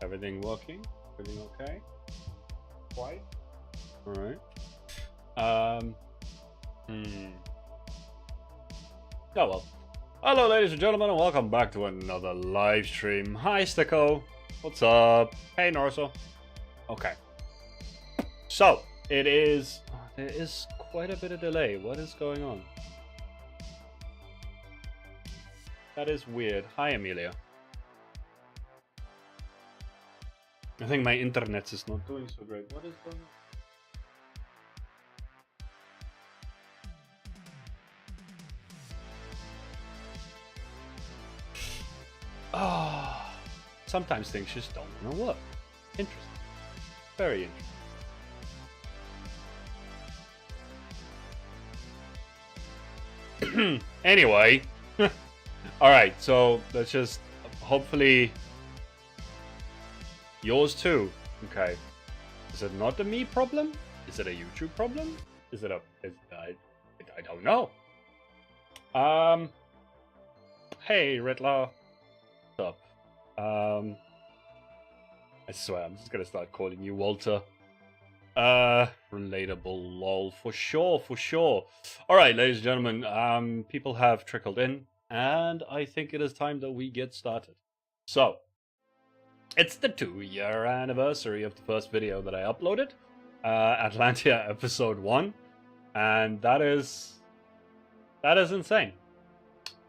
Everything working? Everything okay? Quite? Alright. Oh well. Hello ladies and gentlemen, and welcome back to another live stream. Hi Sticko. What's up? Hey Norso. Okay. So, it is... there is quite a bit of delay. What is going on? That is weird. Hi Amelia. I think my internet is not doing so great. What is going on? Oh, sometimes things just don't want to work. Interesting. Very interesting. Anyway. Alright, so let's just hopefully... yours too. Okay. Is it not a me problem? Is it a YouTube problem? Is it a... I don't know. Hey, Riddler. What's up? I swear, I'm just gonna start calling you Walter. Relatable lol. For sure, for sure. Alright, ladies and gentlemen, people have trickled in, and I think it is time that we get started. So, it's the 2-year anniversary of the first video that I uploaded, Atlantia episode 1, and that is insane.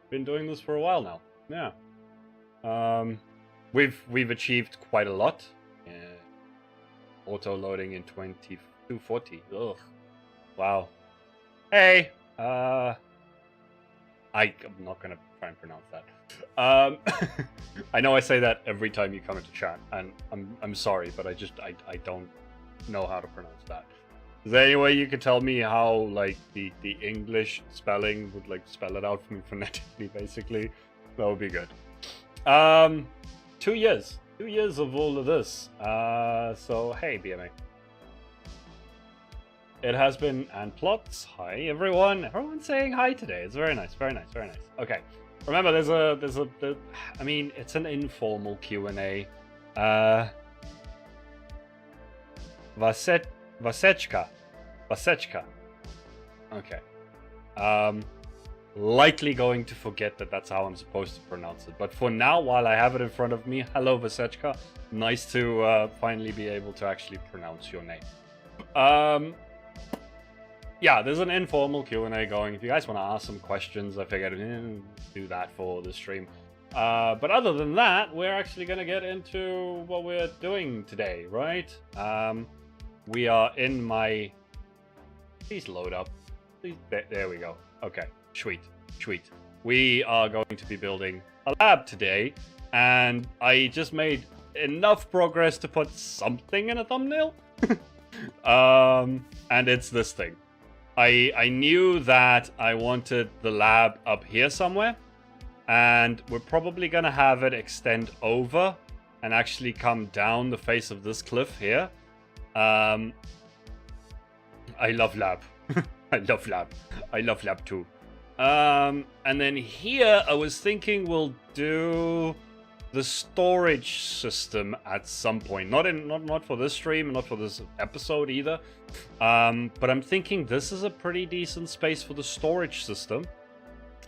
Been doing this for a while now. Yeah. We've achieved quite a lot. Auto loading in 2240. Ugh. Wow. Hey. I'm not gonna try and pronounce that. I know I say that every time you come into chat, and I'm sorry, but I don't know how to pronounce that. Is there any way you could tell me how like the English spelling would like spell it out for me phonetically, basically? That would be good. 2 years. 2 years of all of this. So hey BMA. It has been, and plots. Hi everyone. Everyone's saying hi today. It's very nice, very nice, very nice. Okay. Remember, I mean, it's an informal Q&A. Vasechka. Okay. Likely going to forget that that's how I'm supposed to pronounce it. But for now, while I have it in front of me, hello Vasechka. Nice to finally be able to actually pronounce your name. Yeah, there's an informal Q&A going. If you guys want to ask some questions, I figured do that for the stream. But other than that, we're actually going to get into what we're doing today, right? We are in my... Please load up. Please... There we go. Okay, sweet. We are going to be building a lab today, and I just made enough progress to put something in a thumbnail. And it's this thing. I knew that I wanted the lab up here somewhere, and we're probably going to have it extend over and actually come down the face of this cliff here. I love lab. I love lab. I love lab too. And then here I was thinking we'll do the storage system at some point. Not for this stream, not for this episode either. But I'm thinking this is a pretty decent space for the storage system.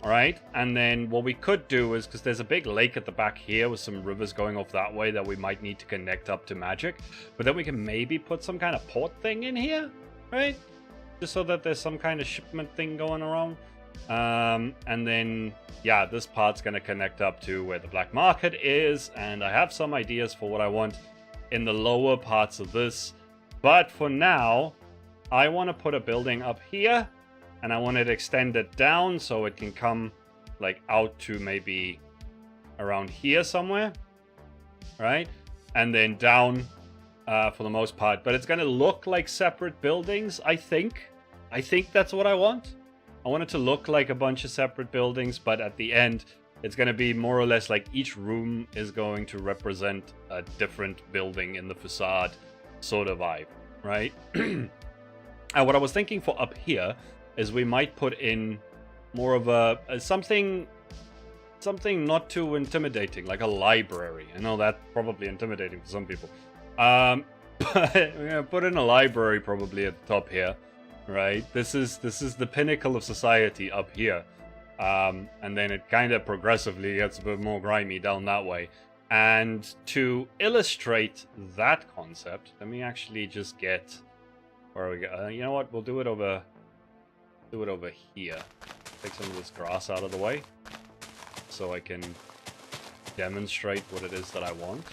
Alright, and then what we could do is, because there's a big lake at the back here with some rivers going off that way that we might need to connect up to magic. But then we can maybe put some kind of port thing in here, right? Just so that there's some kind of shipment thing going around. And then, yeah, this part's going to connect up to where the black market is. And I have some ideas for what I want in the lower parts of this. But for now, I want to put a building up here. And I want it extended down so it can come like out to maybe around here somewhere. Right? And then down for the most part. But it's going to look like separate buildings, I think. I think that's what I want. I want it to look like a bunch of separate buildings, but at the end, it's going to be more or less like each room is going to represent a different building in the facade sort of vibe, right? And what I was thinking for up here is we might put in more of a something something not too intimidating, like a library. I know that's probably intimidating for some people. But we're gonna put in a library probably at the top here, right? This is the pinnacle of society up here. And then it kind of progressively gets a bit more grimy down that way. And to illustrate that concept, let me actually just get where we go. You know what? We'll do it over here. Take some of this grass out of the way so I can demonstrate what it is that I want.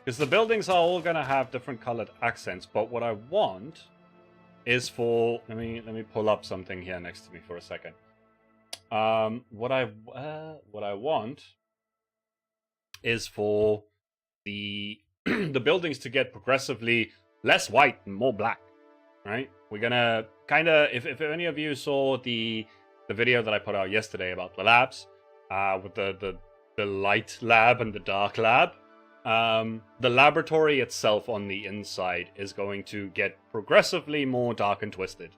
Because the buildings are all gonna have different colored accents, but what I want is for let me pull up something here next to me for a second. What I want is for the the buildings to get progressively less white and more black, right? We're gonna kind of, if any of you saw the video that I put out yesterday about the labs, with the light lab and the dark lab, the laboratory itself on the inside is going to get progressively more dark and twisted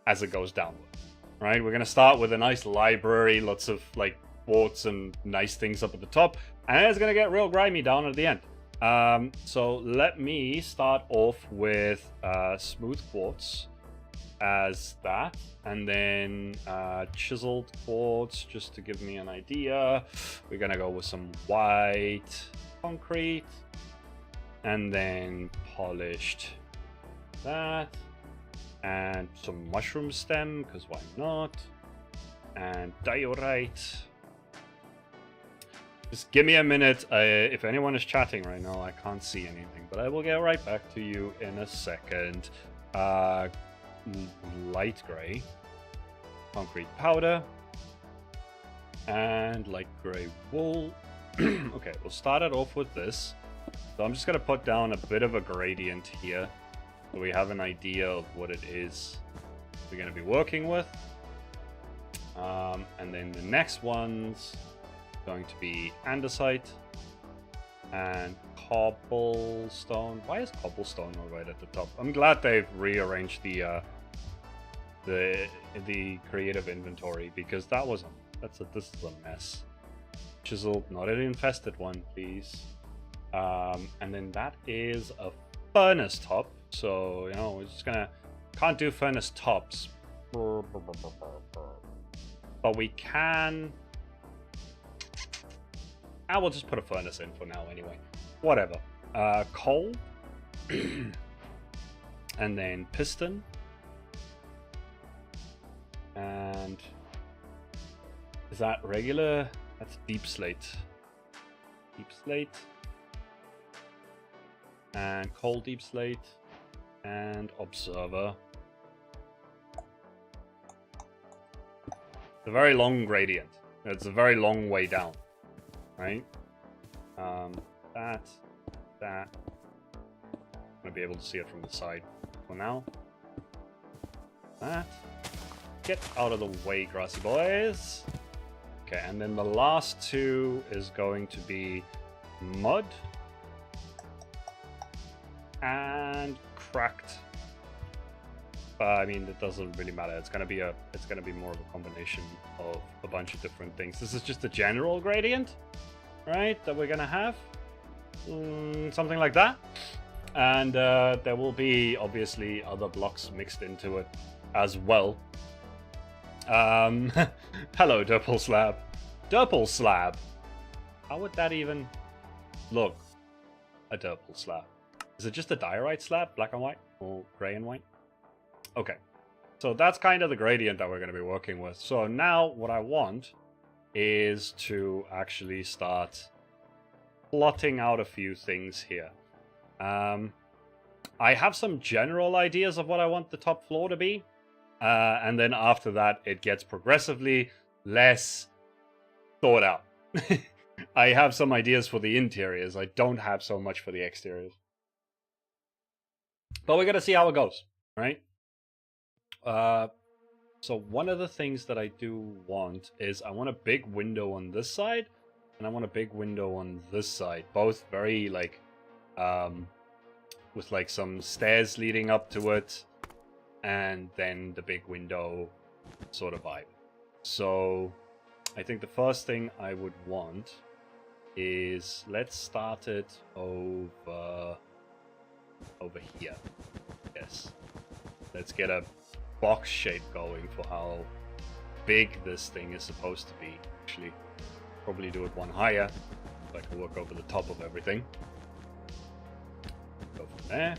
as it goes downward. Right, we're gonna start with a nice library, lots of like quartz and nice things up at the top, and it's gonna get real grimy down at the end. So let me start off with smooth quartz as that, and then chiseled quartz just to give me an idea. We're gonna go with some white concrete, and then polished that. And some mushroom stem, because why not? And diorite. Just give me a minute. If anyone is chatting right now, I can't see anything, but I will get right back to you in a second. Light gray. Concrete powder. And light gray wool. Okay, we'll start it off with this. So I'm just going to put down a bit of a gradient here, so we have an idea of what it is we're going to be working with. And then the next one's going to be andesite and cobblestone. Why is cobblestone not right at the top? I'm glad they've rearranged the creative inventory, because this is a mess. Chiseled, not an infested one, please. And then that is a furnace top. So, you know, we're just can't do furnace tops. But we can... I will just put a furnace in for now anyway. Whatever. Coal. And then piston. And... is that regular? That's deep slate. Deep slate. And coal deep slate. And observer. It's a very long gradient. It's a very long way down, right? That. I'm gonna be able to see it from the side for now. That. Get out of the way, grassy boys. Okay, and then the last two is going to be mud and cracked. I mean, it doesn't really matter. It's gonna be more of a combination of a bunch of different things. This is just a general gradient, right? That we're gonna have something like that, and there will be obviously other blocks mixed into it as well. Hello, Derpol slab. Derpol slab. How would that even look? A Derpol slab. Is it just a diorite slab, black and white, or gray and white? Okay, so that's kind of the gradient that we're going to be working with. So now what I want is to actually start plotting out a few things here. I have some general ideas of what I want the top floor to be. And then after that, it gets progressively less thought out. I have some ideas for the interiors. I don't have so much for the exteriors. But we're going to see how it goes, right? So one of the things that I do want is I want a big window on this side, and I want a big window on this side. Both very, like, with, like, some stairs leading up to it, and then the big window sort of vibe. So I think the first thing I would want is let's start it over here. Yes. Let's get a box shape going for how big this thing is supposed to be. Actually, probably do it one higher so I can work over the top of everything. Go from there.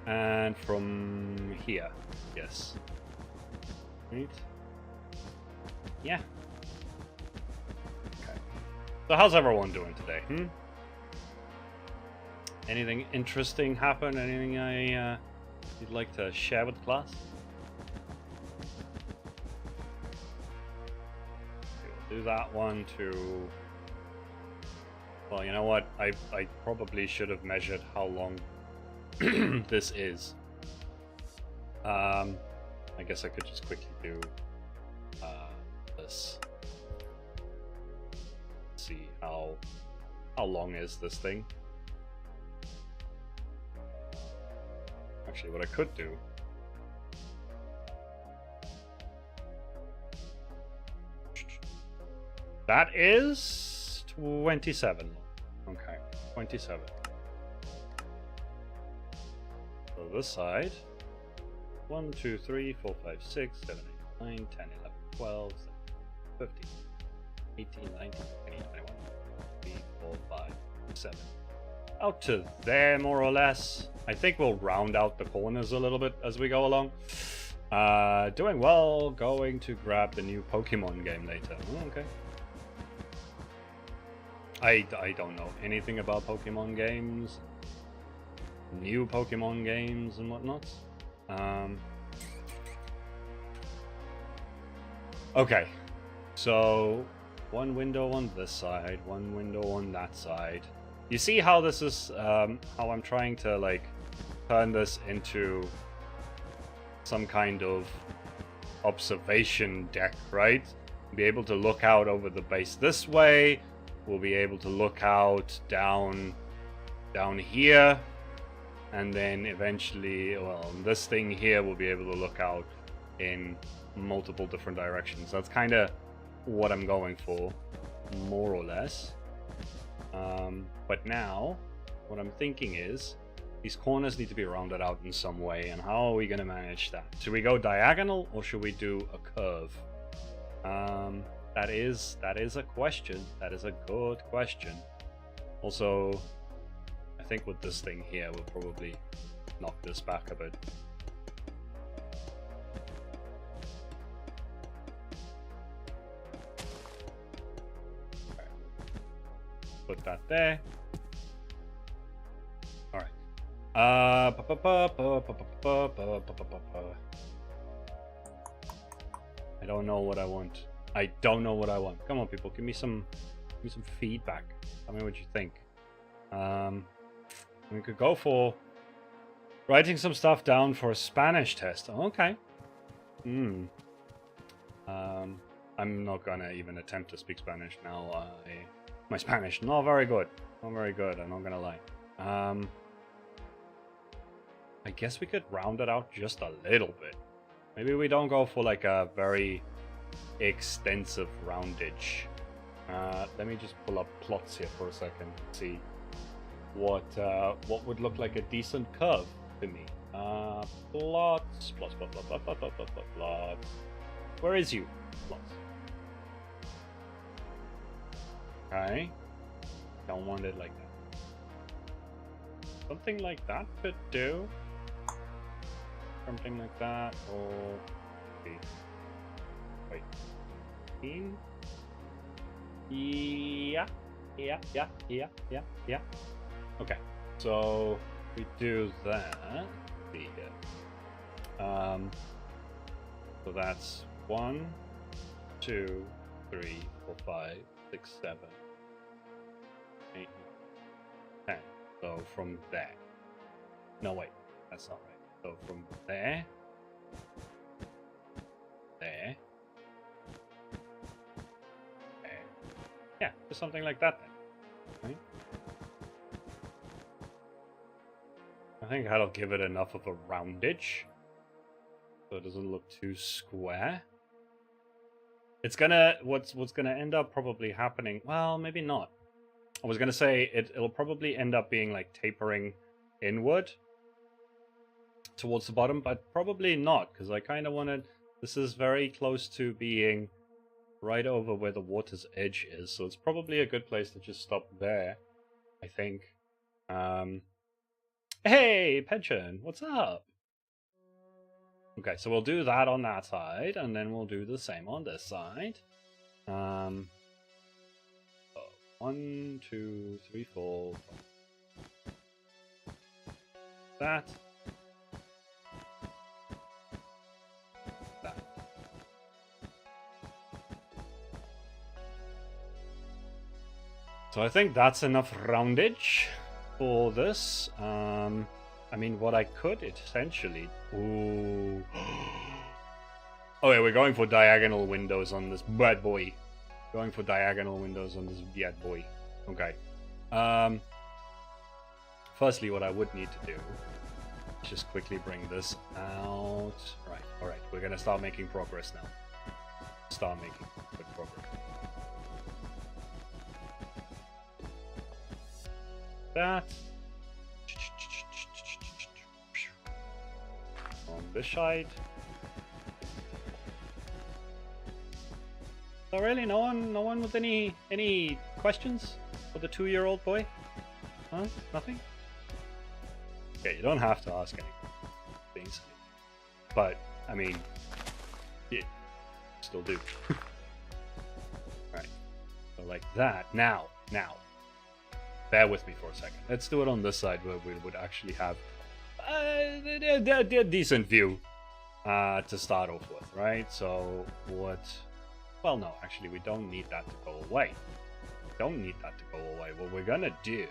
And from here. Yes. Right. Yeah. Okay. So how's everyone doing today? Anything interesting happen? Anything you'd like to share with the class? Okay, we'll do that one too. Well, you know what? I probably should have measured how long this is. I guess I could just quickly do this. Let's see how long is this thing? Actually, what I could do that is 27. Okay, 27. So this side 1, 2, 3, 4, 5, 6, 7, 8, 9, 10, 11, 12, 13, 15, 18, 19, 20, 21, 3, 4, 5, 7. Out to there, more or less. I think we'll round out the corners a little bit as we go along. Doing well. Going to grab the new Pokemon game later. Oh, okay. I don't know anything about Pokemon games. New Pokemon games and whatnot. Okay. So, one window on this side, one window on that side. You see how this is, how I'm trying to, like, turn this into some kind of observation deck, right? Be able to look out over the base this way. We'll be able to look out down here. And then eventually, well, this thing here will be able to look out in multiple different directions. That's kind of what I'm going for, more or less. But now, what I'm thinking is, these corners need to be rounded out in some way, and how are we going to manage that? Should we go diagonal, or should we do a curve? That is a question. That is a good question. Also, I think with this thing here, we'll probably knock this back a bit. Okay. Put that there. All right. I don't know what I want. I don't know what I want. Come on, people, give me some feedback. Tell me what you think. We could go for writing some stuff down for a Spanish test. Okay. I'm not gonna even attempt to speak Spanish now. My Spanish not very good. Not very good. I'm not gonna lie. I guess we could round it out just a little bit. Maybe we don't go for like a very extensive roundage. Let me just pull up plots here for a second and see what would look like a decent curve to me. Plots. Where is you? Plots. Okay. Don't want it like that. Something like that could do. Something like that, or wait. Yeah. Okay, so we do that. See here. So that's 1, 2, 3, 4, 5, 6, 7, 8, 10. So from there. No, wait, that's not right. So from there, there. Yeah, just something like that then. Right? I think that'll give it enough of a roundage. so it doesn't look too square. It's gonna what's gonna end up probably happening. Well, maybe not. I was gonna say it'll probably end up being like tapering inward towards the bottom, but probably not, because I kind of wanted. This is very close to being right over where the water's edge is, so it's probably a good place to just stop there, I think. Hey, Pension, what's up? Okay, so we'll do that on that side, and then we'll do the same on this side. 1, 2, 3, 4. That. That. So I think that's enough roundage for this. I mean, what I could essentially... Ooh. Oh yeah, we're going for diagonal windows on this bad boy. Going for diagonal windows on this bad boy. Okay. Firstly, what I would need to do is just quickly bring this out. Right, alright. We're gonna start making progress now. Start making good progress. That. On this side. So really, no one with any questions for the 2-year-old boy? Huh? Nothing? Okay, you don't have to ask anything. But I mean, yeah, still do. Right. So like that. Now. Bear with me for a second. Let's do it on this side where we would actually have a decent view to start off with, right? So what... Well, no, actually, we don't need that to go away. What we're gonna do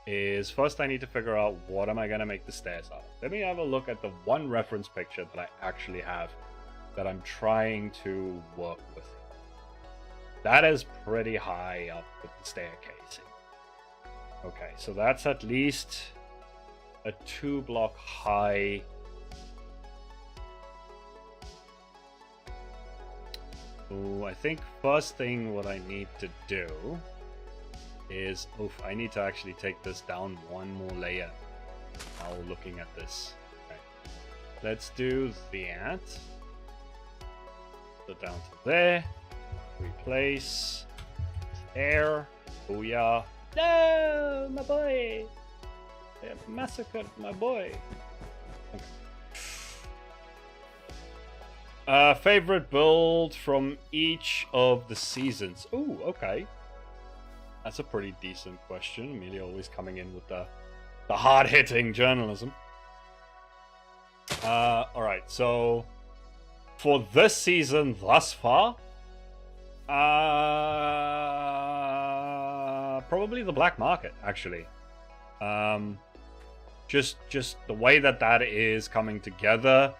is first I need to figure out what am I gonna make the stairs out of. Let me have a look at the one reference picture that I actually have that I'm trying to work with. That is pretty high up with the staircasing. Okay, so that's at least a 2-block high. So I think first thing what I need to do is, I need to actually take this down one more layer. Now looking at this. Okay. Let's do that. So down to there. Replace. Air. Booyah. No, my boy. They have massacred my boy. Okay. Favorite build from each of the seasons. Ooh, okay. That's a pretty decent question. Amelia always coming in with the hard-hitting journalism. Alright, so for this season thus far, probably the Black Market, actually. Just the way that is coming together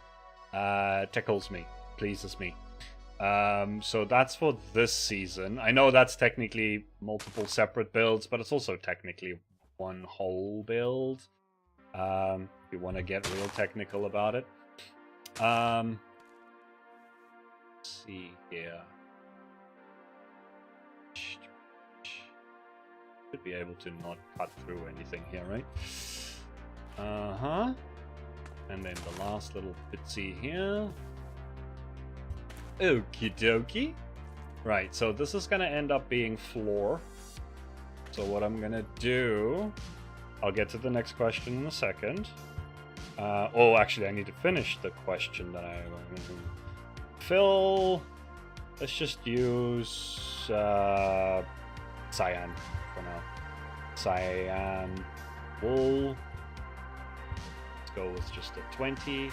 tickles me, pleases me. So that's for this season. I know that's technically multiple separate builds, but it's also technically one whole build. If you want to get real technical about it. Let's see here. Should be able to not cut through anything here, right? And then the last little bitsy here. Okie dokie. Right, so this is gonna end up being floor. So what I'm gonna do, I'll get to the next question in a second. Oh, actually, I need to finish the question that I fill. Let's just use cyan for now. Cyan wool. Let's go with just a 20.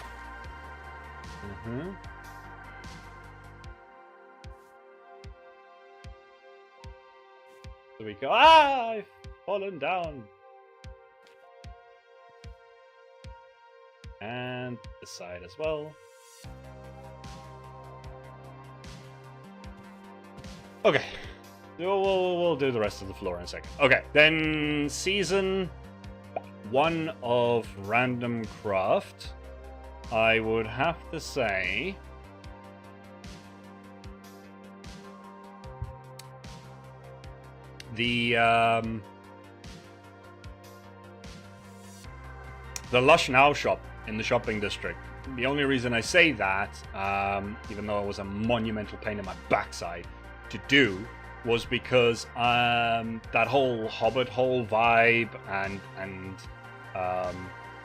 There we go. Ah! I've fallen down. And this side as well. Okay. We'll do the rest of the floor in a second. Okay, then season one of Randomcraft, I would have to say the Lush Now shop in the shopping district. The only reason I say that, even though it was a monumental pain in my backside to do, was because that whole Hobbit hole vibe and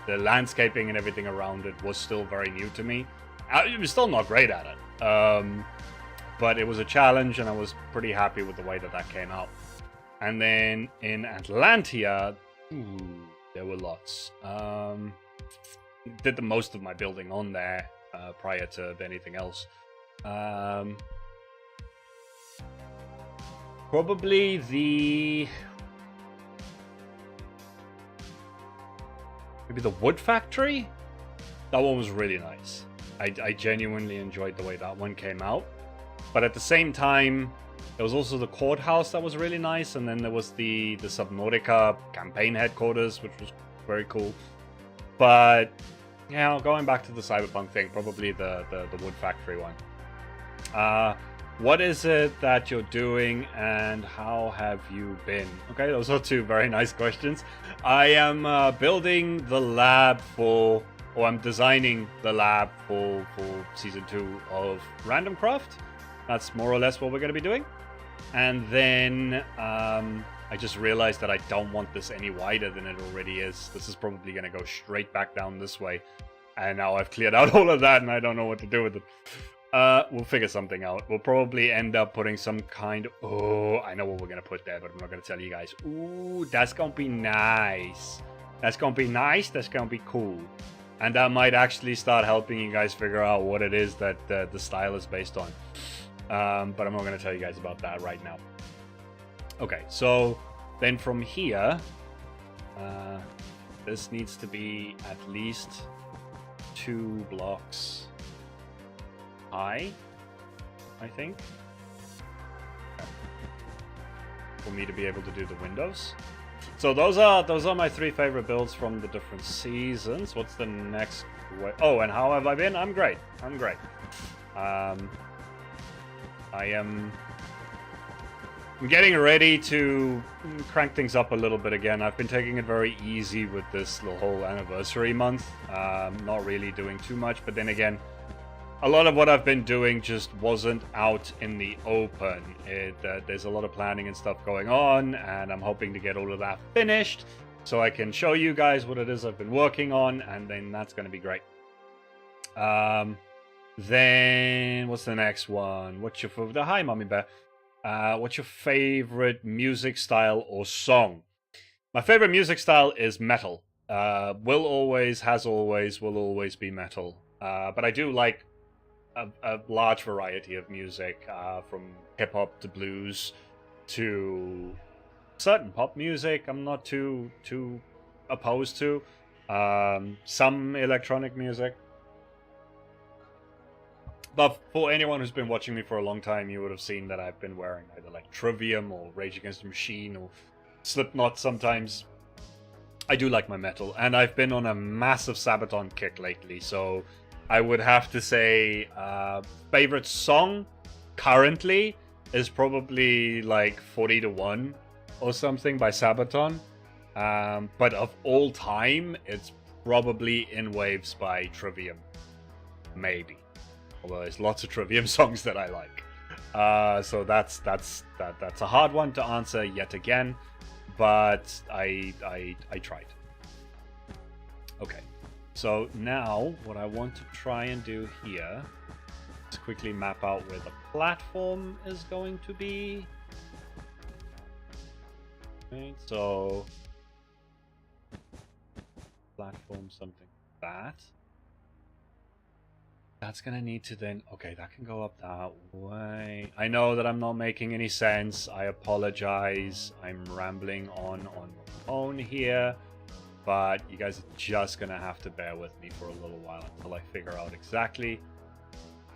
the landscaping and everything around it was still very new to me. I was still not great at it, but it was a challenge, and I was pretty happy with the way that came out. And then in Atlantia, there were lots. Did the most of my building on there prior to anything else. Probably maybe the wood factory. That one was really nice. I genuinely enjoyed the way that one came out. But at the same time, there was also the courthouse that was really nice, and then there was the Subnautica campaign headquarters, which was very cool. But yeah, going back to the cyberpunk thing, probably the wood factory one. What is it that you're doing, and how have you been? Okay, those are two very nice questions. I am building the lab or I'm designing the lab for Season 2 of Randomcraft. That's more or less what we're going to be doing. And then I just realized that I don't want this any wider than it already is. This is probably going to go straight back down this way. And now I've cleared out all of that, and I don't know what to do with it. We'll figure something out. We'll probably end up putting some kind of... Oh, I know what we're going to put there, but I'm not going to tell you guys. Ooh, that's going to be nice. That's going to be nice. That's going to be cool. And that might actually start helping you guys figure out what it is that the style is based on. But I'm not going to tell you guys about that right now. Okay, so then from here, this needs to be at least 2 blocks high, I think, for me to be able to do the windows. So those are my 3 favorite builds from the different seasons. What's the next way? Oh, and how have I been? I'm great. I'm great. I'm getting ready to crank things up a little bit again. I've been taking it very easy with this whole anniversary month. Not really doing too much, but then again, a lot of what I've been doing just wasn't out in the open. There's a lot of planning and stuff going on, and I'm hoping to get all of that finished so I can show you guys what it is I've been working on, and then that's going to be great. Then what's the next one? What's your favorite? Hi, Mommy Bear. What's your favorite music style or song? My favorite music style is metal. Will always, has always, will always be metal. But I do like a large variety of music, from hip-hop to blues to certain pop music. I'm not too opposed to. Some electronic music. But for anyone who's been watching me for a long time, you would have seen that I've been wearing either like Trivium or Rage Against the Machine or Slipknot sometimes. I do like my metal, and I've been on a massive Sabaton kick lately, so I would have to say favorite song currently is probably like 40-1 or something by Sabaton. But of all time, it's probably In Waves by Trivium. Maybe. Although there's lots of Trivium songs that I like. So that's a hard one to answer yet again. But I tried. Okay. So now, what I want to try and do here is quickly map out where the platform is going to be. Okay, so platform something like that. That's gonna need to then... Okay, that can go up that way. I know that I'm not making any sense. I apologize. I'm rambling on my own here. But you guys are just going to have to bear with me for a little while until I figure out exactly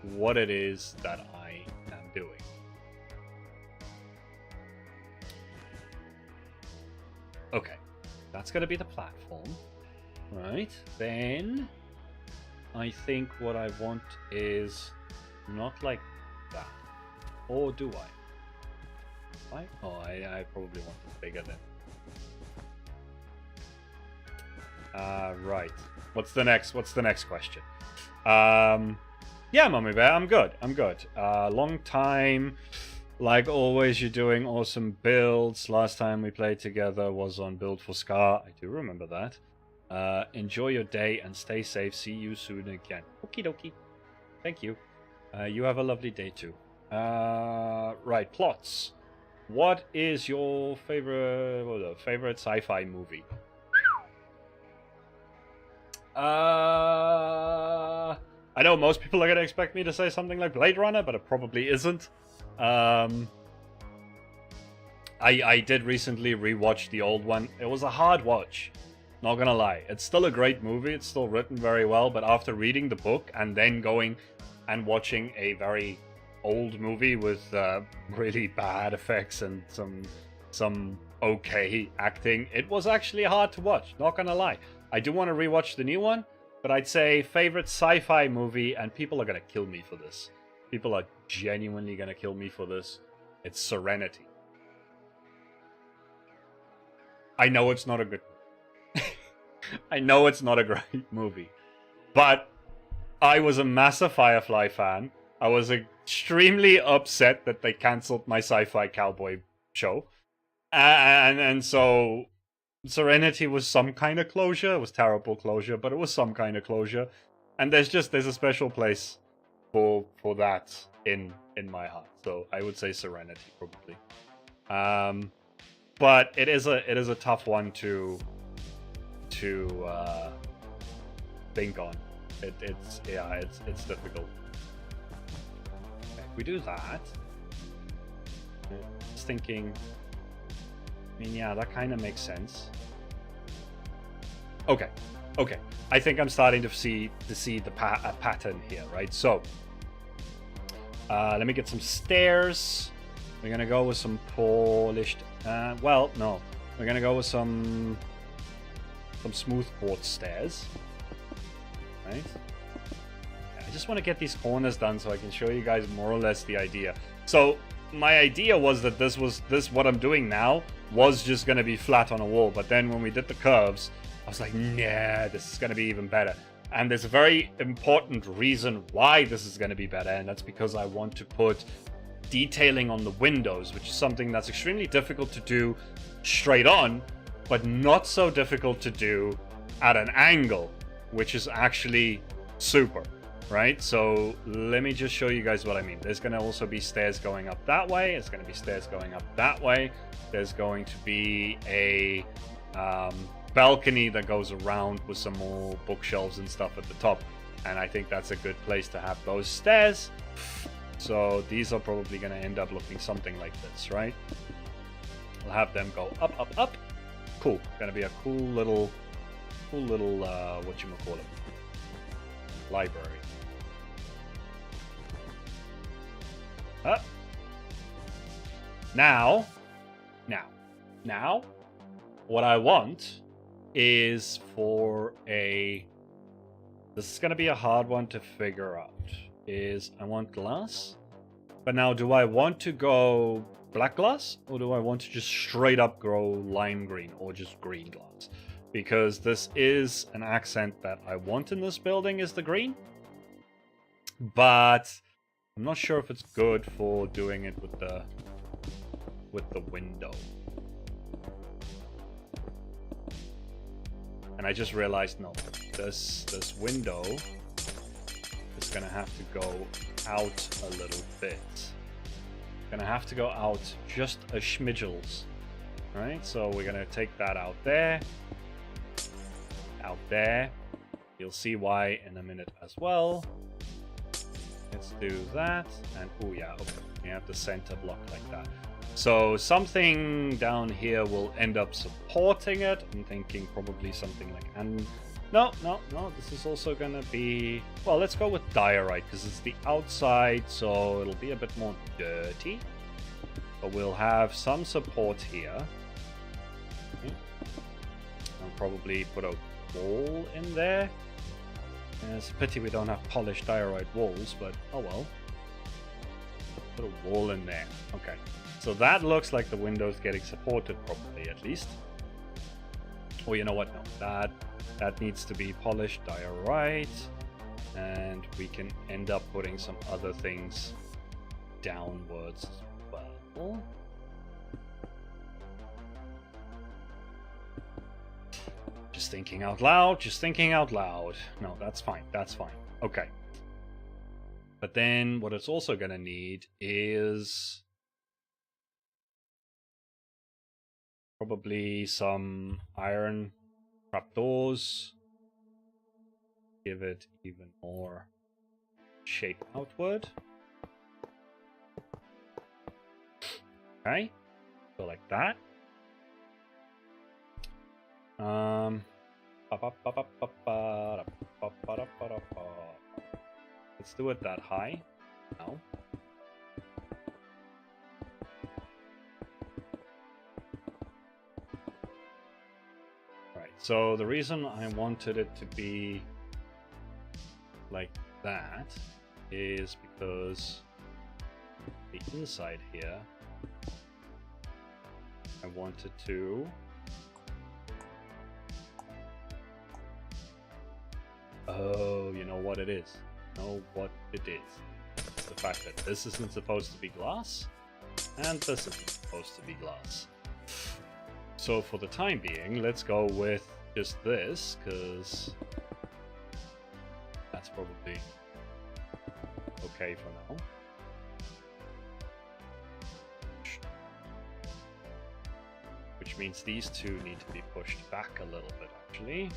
what it is that I am doing. Okay, That's going to be the platform. Right. Then I think what I want is not like that. Or do I? Right? Oh, I probably want it bigger then. Right. What's the next question? Yeah, Mummy Bear, I'm good. Long time. Like always, you're doing awesome builds. Last time we played together was on Build for Scar. I do remember that. Enjoy your day and stay safe. See you soon again. Okie dokie. Thank you. You have a lovely day too. Right, plots. What is your favorite sci-fi movie? I know most people are going to expect me to say something like Blade Runner, but it probably isn't. I did recently rewatch the old one. It was a hard watch, not gonna lie. It's still a great movie. It's still written very well, but after reading the book and then going and watching a very old movie with really bad effects and some okay acting, it was actually hard to watch, not gonna lie. I do want to rewatch the new one, but I'd say favorite sci-fi movie, and people are gonna kill me for this. People are genuinely gonna kill me for this. It's Serenity. I know it's not a good I know it's not a great movie, but I was a massive Firefly fan. I was extremely upset that they cancelled my sci-fi cowboy show. And so Serenity was some kind of closure. It was terrible closure, but it was some kind of closure. And there's a special place for that in my heart. So I would say Serenity probably. But it is a tough one to think on. It's difficult. Okay, if we do that, just thinking. I mean, yeah, that kind of makes sense. Okay. I think I'm starting to see the pattern here, right? So, let me get some stairs. We're gonna go with some polished. Well, no, we're gonna go with some smooth quartz stairs, right? I just want to get these corners done so I can show you guys more or less the idea. So my idea was that what I'm doing now was just going to be flat on a wall, but then when we did the curves, I was like, nah, this is going to be even better. And there's a very important reason why this is going to be better, and that's because I want to put detailing on the windows, which is something that's extremely difficult to do straight on, but not so difficult to do at an angle, which is actually super, right? So let me just show you guys what I mean. There's going to also be stairs going up that way. There's going to be stairs going up that way. There's going to be a balcony that goes around with some more bookshelves and stuff at the top. And I think that's a good place to have those stairs. So these are probably going to end up looking something like this, right? I'll have them go up, up, up. Cool. Going to be a cool little whatchamacallit, library. Now, what I want is for this is going to be a hard one to figure out, is I want glass, but now do I want to go black glass, or do I want to just straight up grow lime green, or just green glass? Because this is an accent that I want in this building, is the green, but I'm not sure if it's good for doing it with the window. And I just realized, no, this window is gonna have to go out a little bit. Gonna have to go out just a schmidgels. Right? So we're gonna take that out there. Out there. You'll see why in a minute as well. Let's do that. And oh yeah, okay. We have the center block like that. So something down here will end up supporting it. I'm thinking probably something like, and no, this is also gonna be, well, let's go with diorite because it's the outside, so it'll be a bit more dirty. But we'll have some support here. probably put a wall in there. And it's a pity we don't have polished diorite walls, but oh well. Put a wall in there. Okay. So that looks like the window's getting supported properly, at least. Oh, you know what? No, that needs to be polished diorite. And we can end up putting some other things downwards as well. Just thinking out loud, just thinking out loud. No, that's fine, that's fine. Okay. But then what it's also going to need is probably some iron trapdoors. Give it even more shape outward. Okay, so like that. Let's do it that high. No. Right, so the reason I wanted it to be like that is because the inside here I wanted to you know what it is. You know what it is. It's the fact that this isn't supposed to be glass and this isn't supposed to be glass. So for the time being, let's go with just this, because that's probably okay for now. Which means these two need to be pushed back a little bit, actually.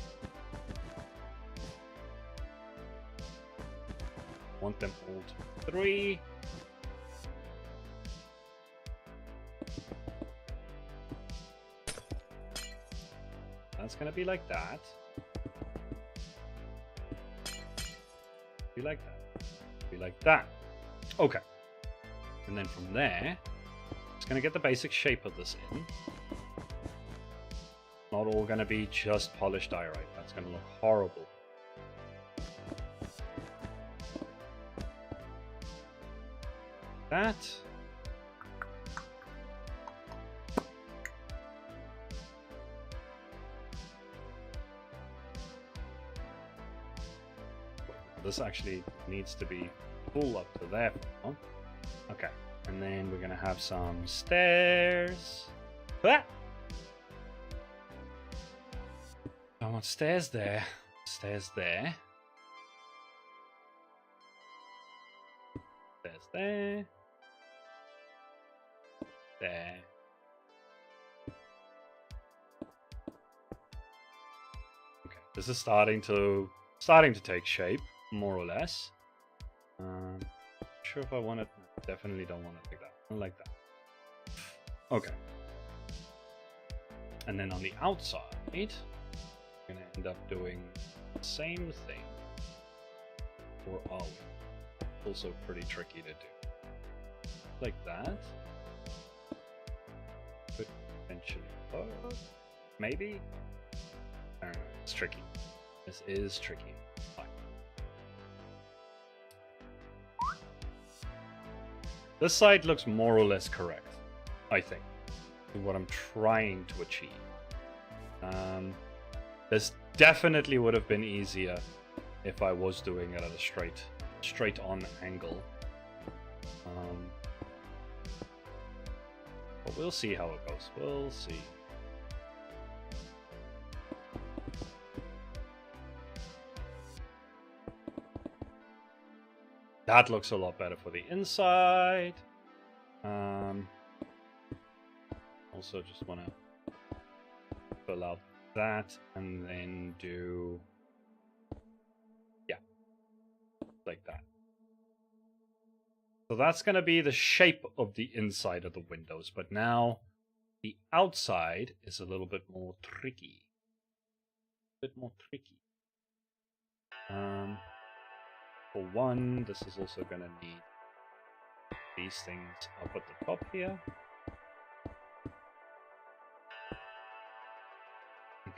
Want them all to 3. That's gonna be like that. Be like that. Be like that. Okay. And then from there, it's gonna get the basic shape of this in. Not all gonna be just polished diorite. That's gonna look horrible. That. This actually needs to be full up to there. Okay, and then we're gonna have some stairs. Ah! I want stairs there. Stairs there. Stairs there. There. Okay, this is starting to take shape, more or less. Not sure if I want it. Definitely don't want it like that. I like that. Okay. And then on the outside, we're gonna end up doing the same thing. Or are we? Also pretty tricky to do. Like that. Could potentially work. Maybe? I don't know. It's tricky. This is tricky. Fine. This side looks more or less correct, I think, to what I'm trying to achieve. This definitely would have been easier if I was doing it at a straight on angle. But we'll see how it goes. We'll see. That looks a lot better for the inside. Also just want to fill out that and then do, yeah, like that. So that's going to be the shape of the inside of the windows, but now the outside is a little bit more tricky. For one, this is also going to need these things up at the top here.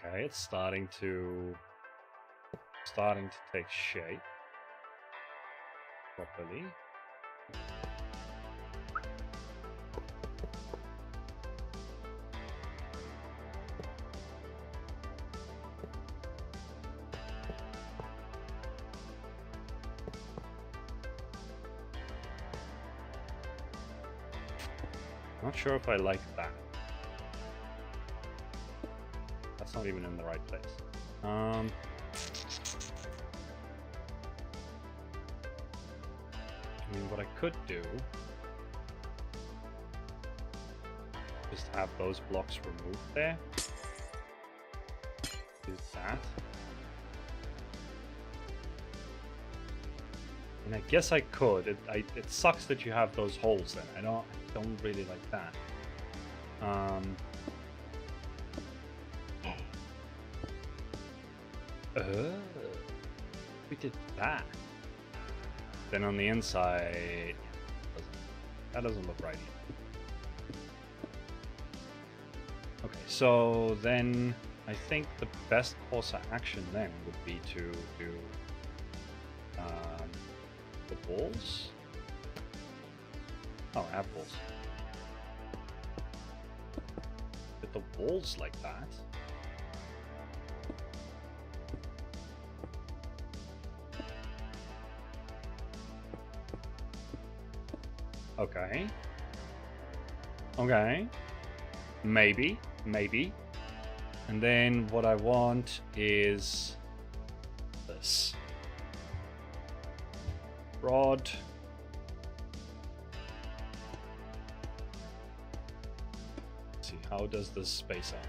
Okay, it's starting to take shape properly. Not sure if I like that. That's not even in the right place. I mean, what I could do is have those blocks removed there. Do that. And I guess I could. It sucks that you have those holes in. I don't really like that. We did that. Then on the inside, that doesn't look right either. Okay, so then I think the best course of action then would be to do the balls. Oh, I have balls. Get the balls like that. Okay. Okay. Maybe. And then what I want is this. Rod. Let's see, how does this space out?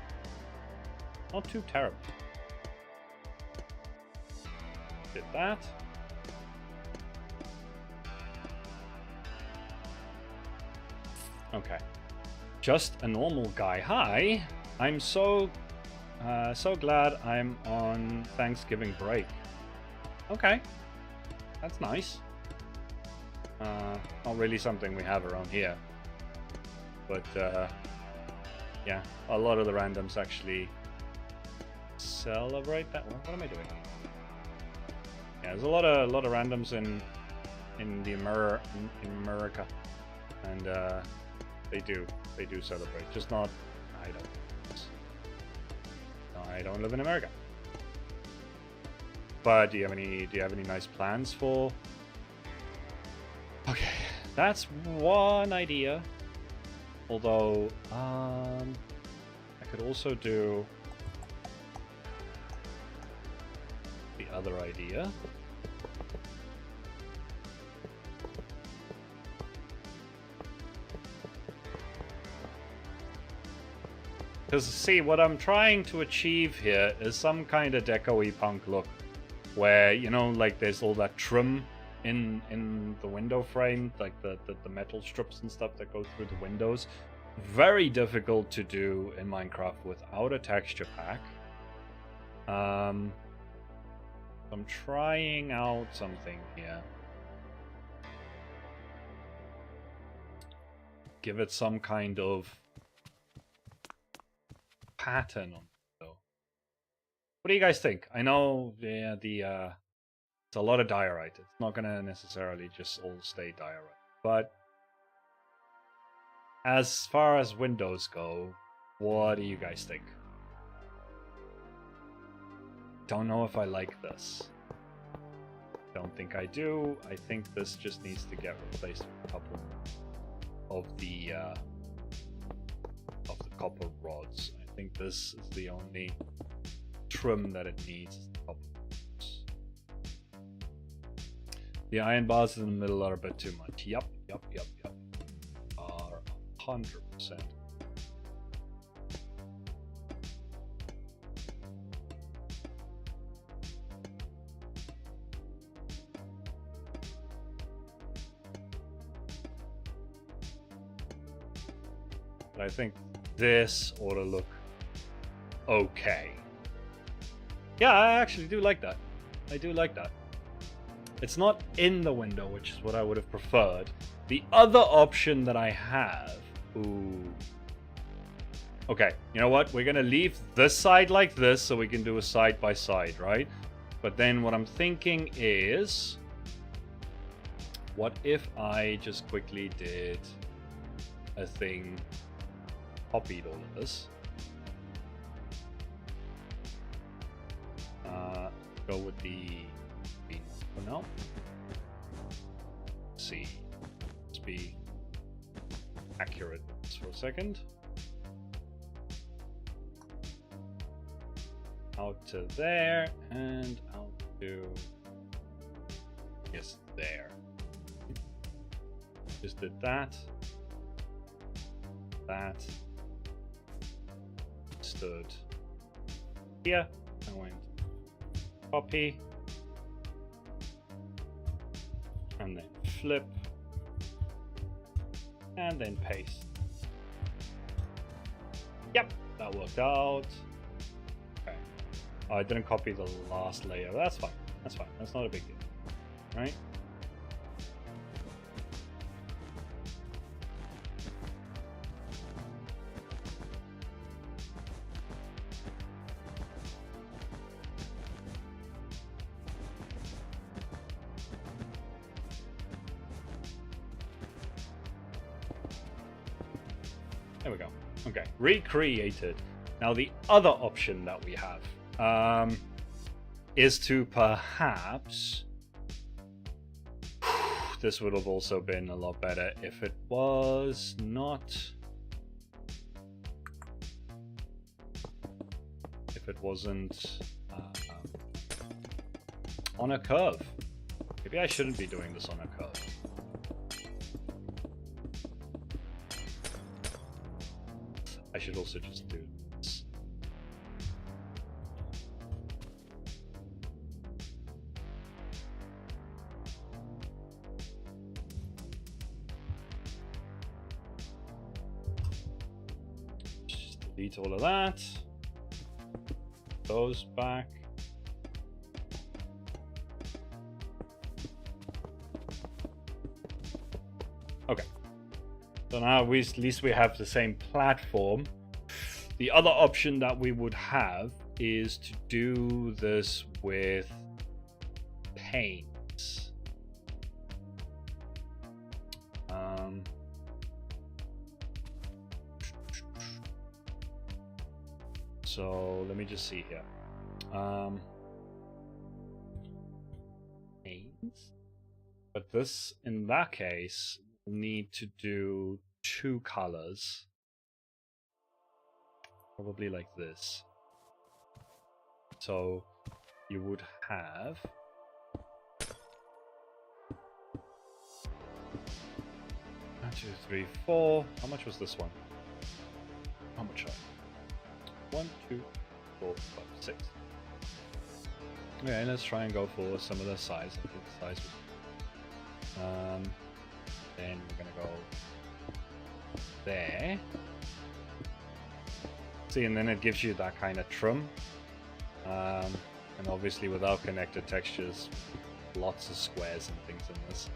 Not too terrible. Did that. Okay. Just a normal guy. Hi. I'm so glad I'm on Thanksgiving break. Okay. That's nice. Not really something we have around here. But yeah, a lot of the randoms actually celebrate that. What am I doing? Yeah, there's a lot of randoms in America. And they do celebrate, just not. I don't live in America. But do you have any nice plans for? Okay, that's one idea. Although I could also do the other idea. Because, see, what I'm trying to achieve here is some kind of deco-y punk look. Where, you know, like there's all that trim in the window frame. Like the metal strips and stuff that go through the windows. Very difficult to do in Minecraft without a texture pack. I'm trying out something here. Give it some kind of pattern on it, though. What do you guys think? I know it's a lot of diorite. It's not gonna necessarily just all stay diorite, but as far as windows go, what do you guys think? Don't know if I like this. Don't think I do. I think this just needs to get replaced with a couple of the copper rods. I think this is the only trim that it needs. Is the copper rods. The iron bars in the middle are a bit too much. Yup. Are 100%. But I think this ought to look okay. Yeah, I actually do like that. I do like that. It's not in the window, which is what I would have preferred. The other option that I have... Ooh. Okay, you know what? We're gonna leave this side like this so we can do a side by side, right? But then what I'm thinking is, what if I just quickly did a thing, copied all of this. Go with the green one for now. Let's see. Let's be accurate for a second. Out to there and out to, yes, there. Just did that. That. Stood here. I went copy. And then flip. And then paste. Yep, that worked out. Okay. Oh, I didn't copy the last layer. That's fine. That's fine. That's not a big deal. Right? There we go. Okay, recreated. Now the other option that we have is to perhaps, this would have also been a lot better if it was not, if it wasn't on a curve. Maybe I shouldn't be doing this on a curve. I should also just do this. Just delete all of that. Those back. Okay. So now at least we have the same platform. The other option that we would have is to do this with paints. So let me just see here. Paints. But this, in that case, need to do 2 colors. Probably like this. So you would have 1, 2, 3, 4. How much was this one? How much? 1, 2, 4, 5, 6. Okay, let's try and go for some of the size. I think the size was. Then we're gonna go there. See, and then it gives you that kind of trim. And obviously without connected textures, lots of squares and things in this.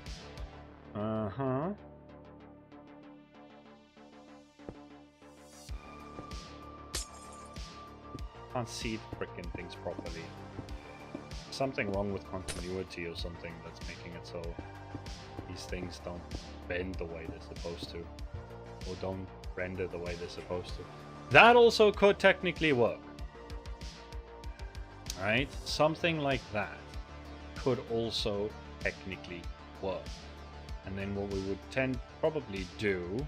Can't see frickin' things properly. Something wrong with continuity or something that's making it so these things don't bend the way they're supposed to, or don't render the way they're supposed to. That also could technically work. Right? Something like that could also technically work. And then what we would probably do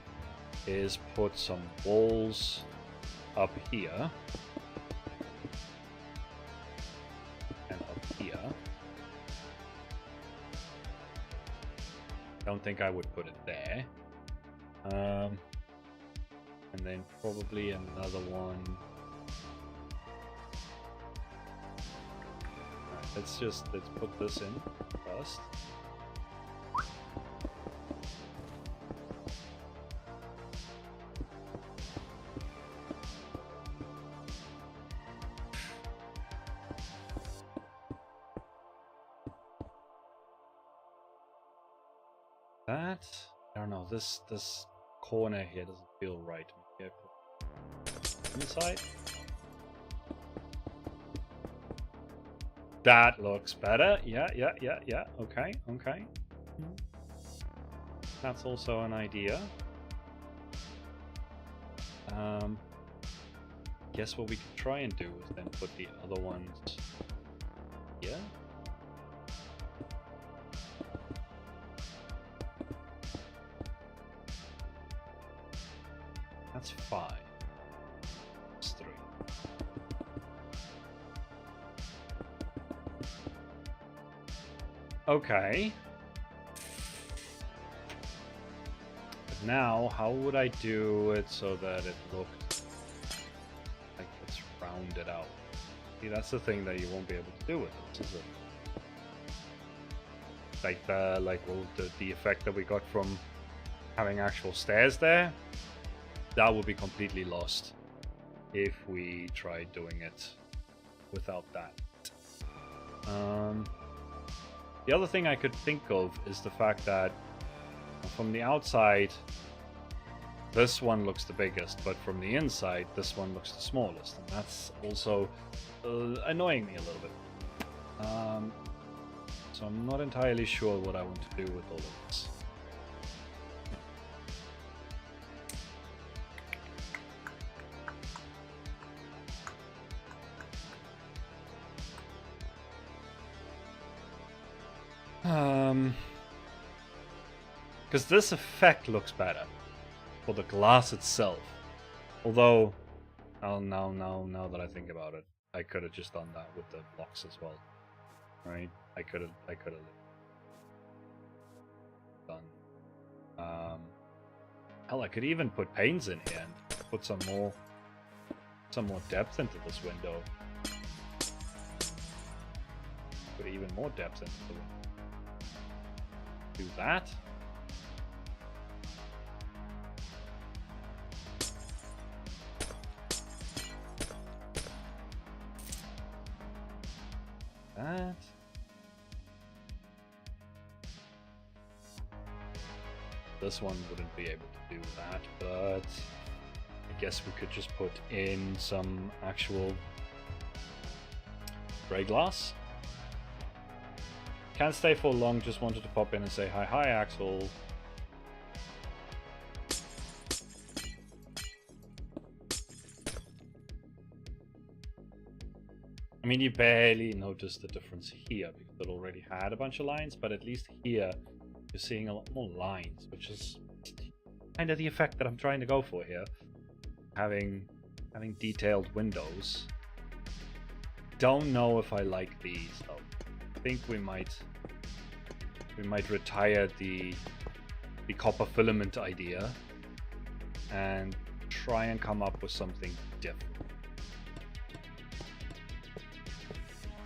is put some walls up here. And up here. Don't think I would put it there. And then probably another one. Alright, let's put this in first. I don't know, this corner here doesn't feel right. Maybe I put inside. That looks better. Yeah. Okay. That's also an idea. Guess what we could try and do is then put the other ones here. That's 5. That's 3. Okay. But now, how would I do it so that it looked like it's rounded out? See, that's the thing that you won't be able to do with this, is it? Like the effect that we got from having actual stairs there, that would be completely lost if we tried doing it without that. The other thing I could think of is the fact that from the outside, this one looks the biggest, but from the inside, this one looks the smallest. And that's also annoying me a little bit. So I'm not entirely sure what I want to do with all of this. Because this effect looks better for the glass itself. Although, now that I think about it, I could have just done that with the blocks as well, right? I could have done. Hell, I could even put panes in here and put some more depth into this window. Put even more depth into the window. Do that. That. This one wouldn't be able to do that, but I guess we could just put in some actual grey glass. Can't stay for long, just wanted to pop in and say hi Axel. I mean, you barely noticed the difference here because it already had a bunch of lines, but at least here you're seeing a lot more lines, which is kind of the effect that I'm trying to go for here. Having detailed windows. Don't know if I like these though. I think we might retire the copper filament idea and try and come up with something different.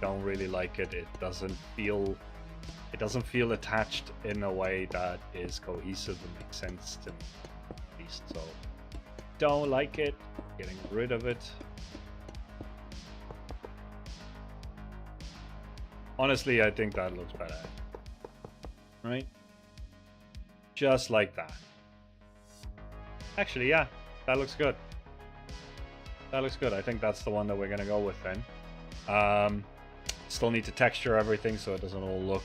Don't really like it. It doesn't feel attached in a way that is cohesive and makes sense to me, at least. So don't like it. Getting rid of it. Honestly, I think that looks better. Right? Just like that. Actually, yeah, that looks good. That looks good. I think that's the one that we're gonna go with then. Still need to texture everything so it doesn't all look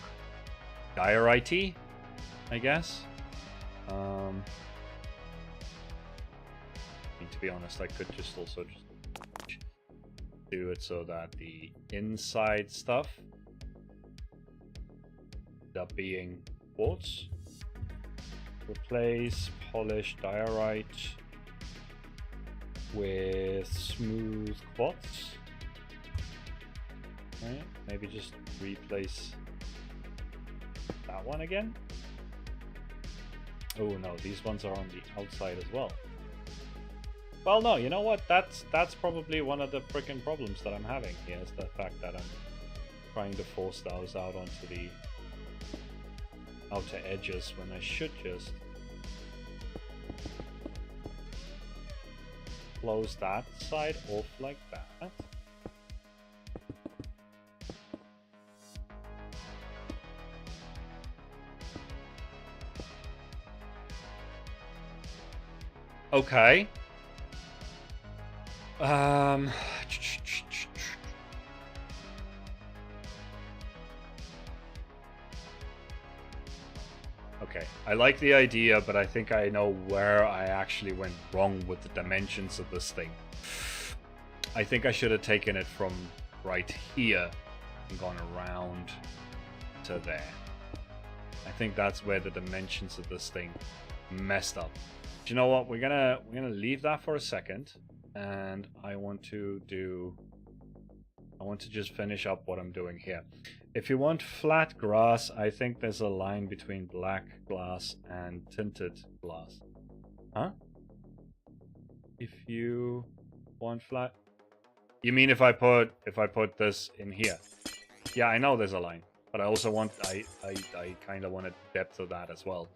diorite-y, I guess. I mean, to be honest, I could just also do it so that the inside stuff ends up being quartz. Replace polished diorite with smooth quartz. Right, maybe just replace that one again. Oh no, these ones are on the outside as well. Well, no, you know what? That's probably one of the freaking problems that I'm having here, is the fact that I'm trying to force those out onto the outer edges when I should just close that side off like that. Okay. Okay, I like the idea, but I think I know where I actually went wrong with the dimensions of this thing. I think I should have taken it from right here and gone around to there. I think that's where the dimensions of this thing messed up. But you know what? We're gonna leave that for a second, and I want to just finish up what I'm doing here. If you want flat grass, I think there's a line between black glass and tinted glass. Huh? If you want flat, you mean if I put this in here? Yeah, I know there's a line, but I also want I kind of want a depth of that as well.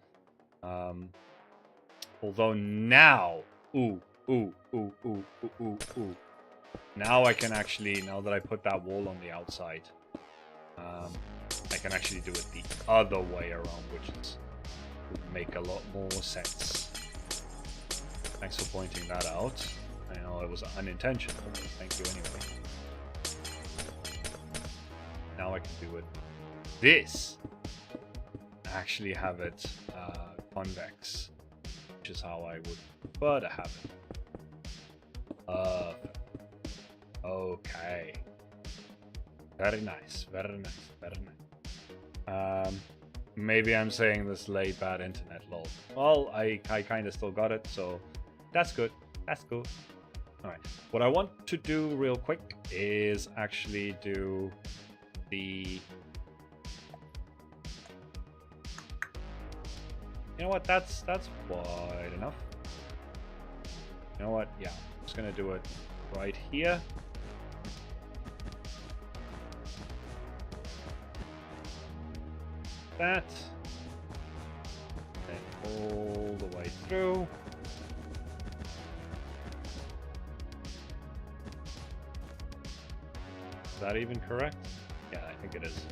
Although now, now I can actually, now that I put that wall on the outside, I can actually do it the other way around, which would make a lot more sense. Thanks for pointing that out. I know it was unintentional, but thank you anyway. Now I can do it this. Actually have it convex, which is how I would prefer to have it. Okay. Very nice, very nice, very nice. Maybe I'm saying this late bad internet, lol. Well, I kind of still got it, so that's good. That's cool. Alright, what I want to do real quick is actually do the... You know what, that's wide enough. You know what, yeah, I'm just gonna do it right here. That. And all the way through. Is that even correct? Yeah, I think it is.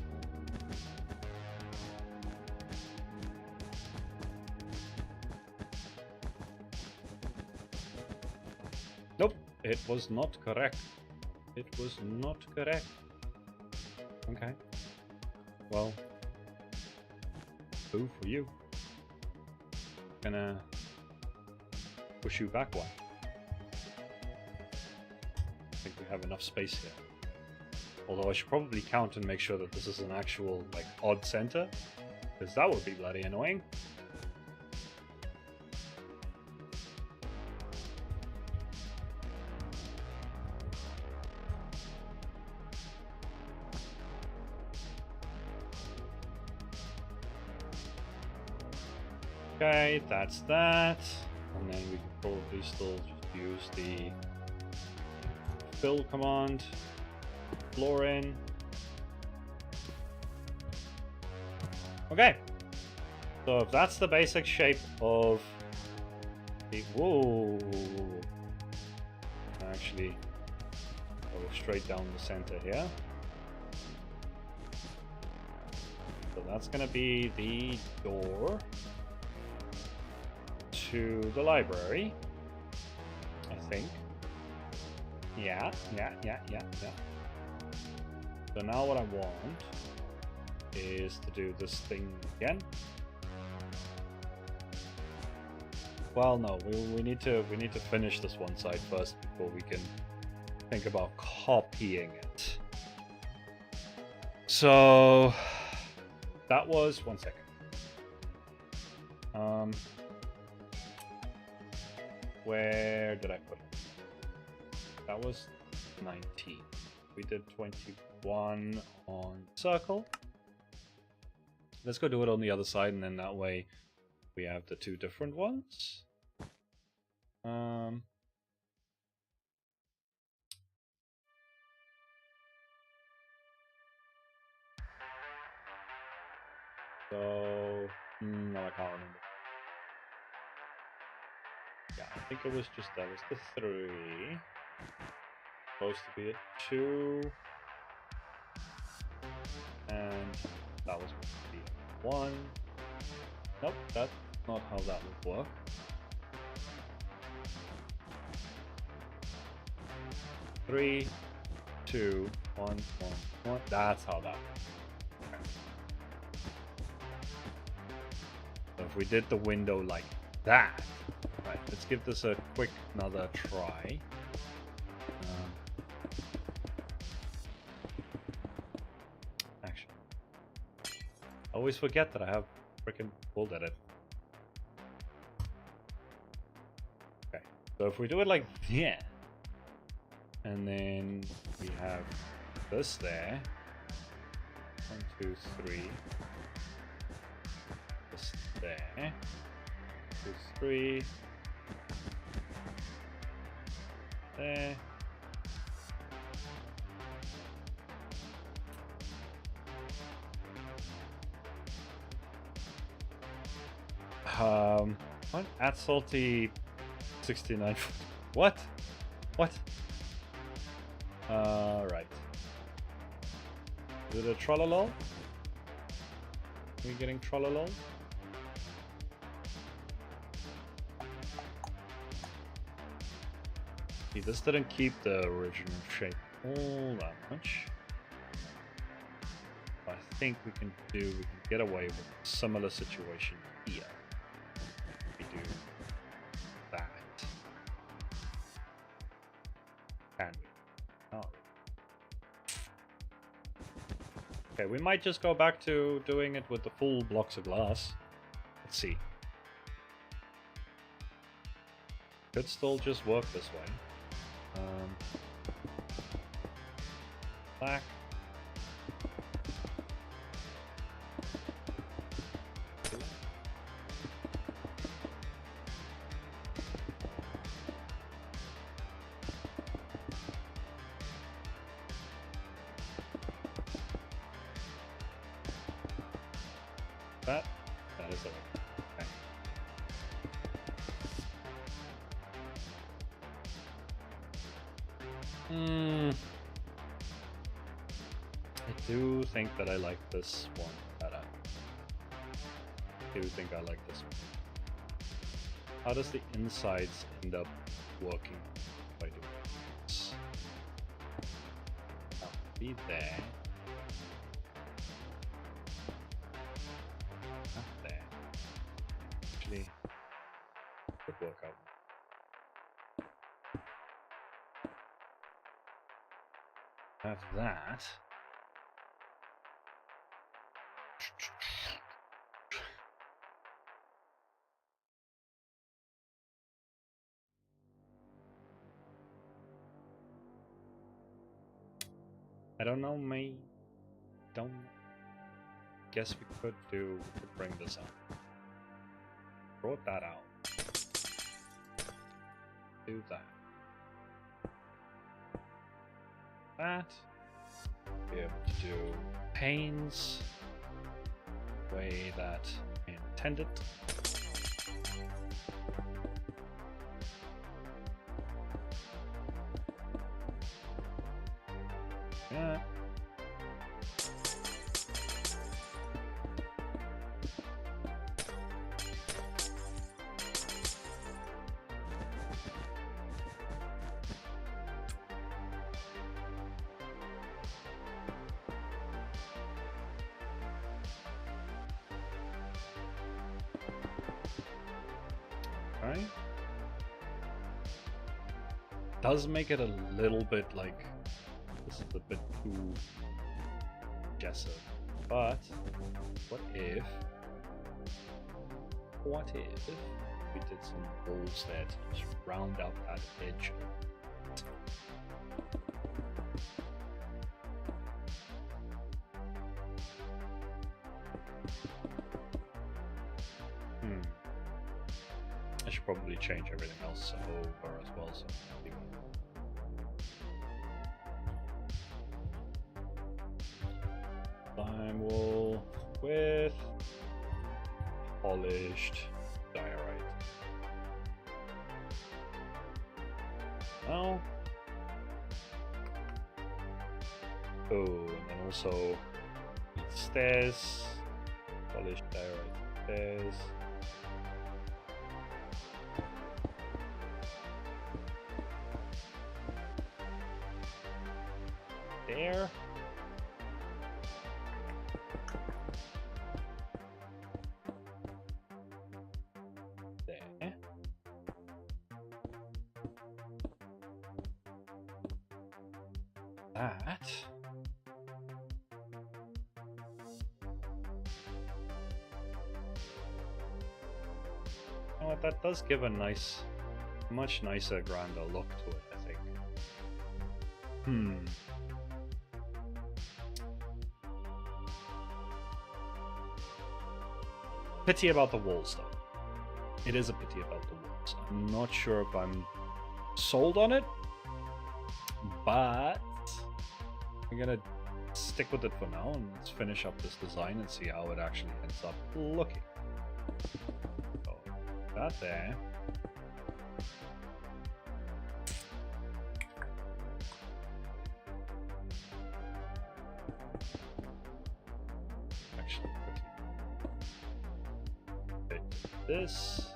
Nope, it was not correct. It was not correct. Okay. Well, boo for you. Gonna push you back one. I think we have enough space here. Although I should probably count and make sure that this is an actual, like, odd center, because that would be bloody annoying. Okay, that's that. And then we can probably still just use the fill command. Floor in. Okay. So if that's the basic shape of the... Whoa. Actually, I'll go straight down the center here. So that's going to be the door to the library, I think. Yeah. So now what I want is to do this thing again. Well, no, we need to finish this one side first before we can think about copying it. So that was 1 second. Where did I put it? That was 19. We did 21 on circle. Let's go do it on the other side, and then that way we have the two different ones. So no, I can't remember. Yeah, I think it was just that was the 3. Supposed to be a 2. And that was going to be a 1. Nope, that's not how that would work. 3, 2, 1, 1, 1. That's how that works. Okay. So if we did the window like that, right? Let's give this a quick another try. Actually, I always forget that I have freaking pulled at it. Okay, so if we do it like yeah, and then we have this there. 1, 2, 3. This there. 2, 3. There. What? Add salty 69. What? What? Right. Is it a trollolol? Are we getting trollolol? See, this didn't keep the original shape all that much. I think we can get away with a similar situation here. We do that. Can we? Oh. Okay, we might just go back to doing it with the full blocks of glass. Let's see. Could still just work this way. Black. That is it. Okay. I do think that I like this one better. I do think I like this one. How does the insides end up working if I do this? That'll be there. Not there. Actually, could work out. Have that. I don't know, don't guess we could bring this up. Throw that out. Do that. That. Be able to do panes the way that I intended. Yeah. Right. Does make it a little bit like this is a bit too aggressive, but what if we did some holes there to just round out that edge? I should probably change everything else over as well, so lime wool with polished diorite. Now, oh, and then also stairs, polished diorite stairs. there. There. That. Oh, that does give a nice, much nicer, grander look to it, I think. Pity about the walls, though. It is a pity about the walls. I'm not sure if I'm sold on it, but I'm gonna stick with it for now, and let's finish up this design and see how it actually ends up looking. So, that there. Actually, quickly. This.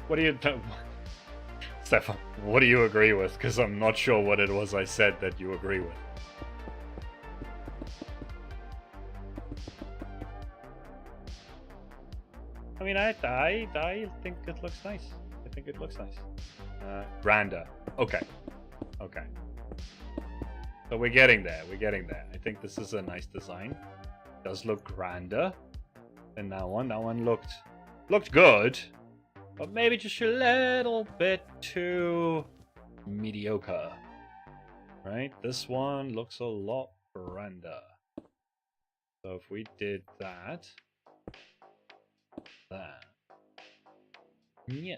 What do you Stefan, what do you agree with? Because I'm not sure what it was I said that you agree with. I mean, I think it looks nice. I think it looks nice. Grander. Okay. Okay. So we're getting there. We're getting there. I think this is a nice design. It does look grander than that one. That one looked good. But maybe just a little bit too mediocre. Right? This one looks a lot grander. So if we did that. Yeah.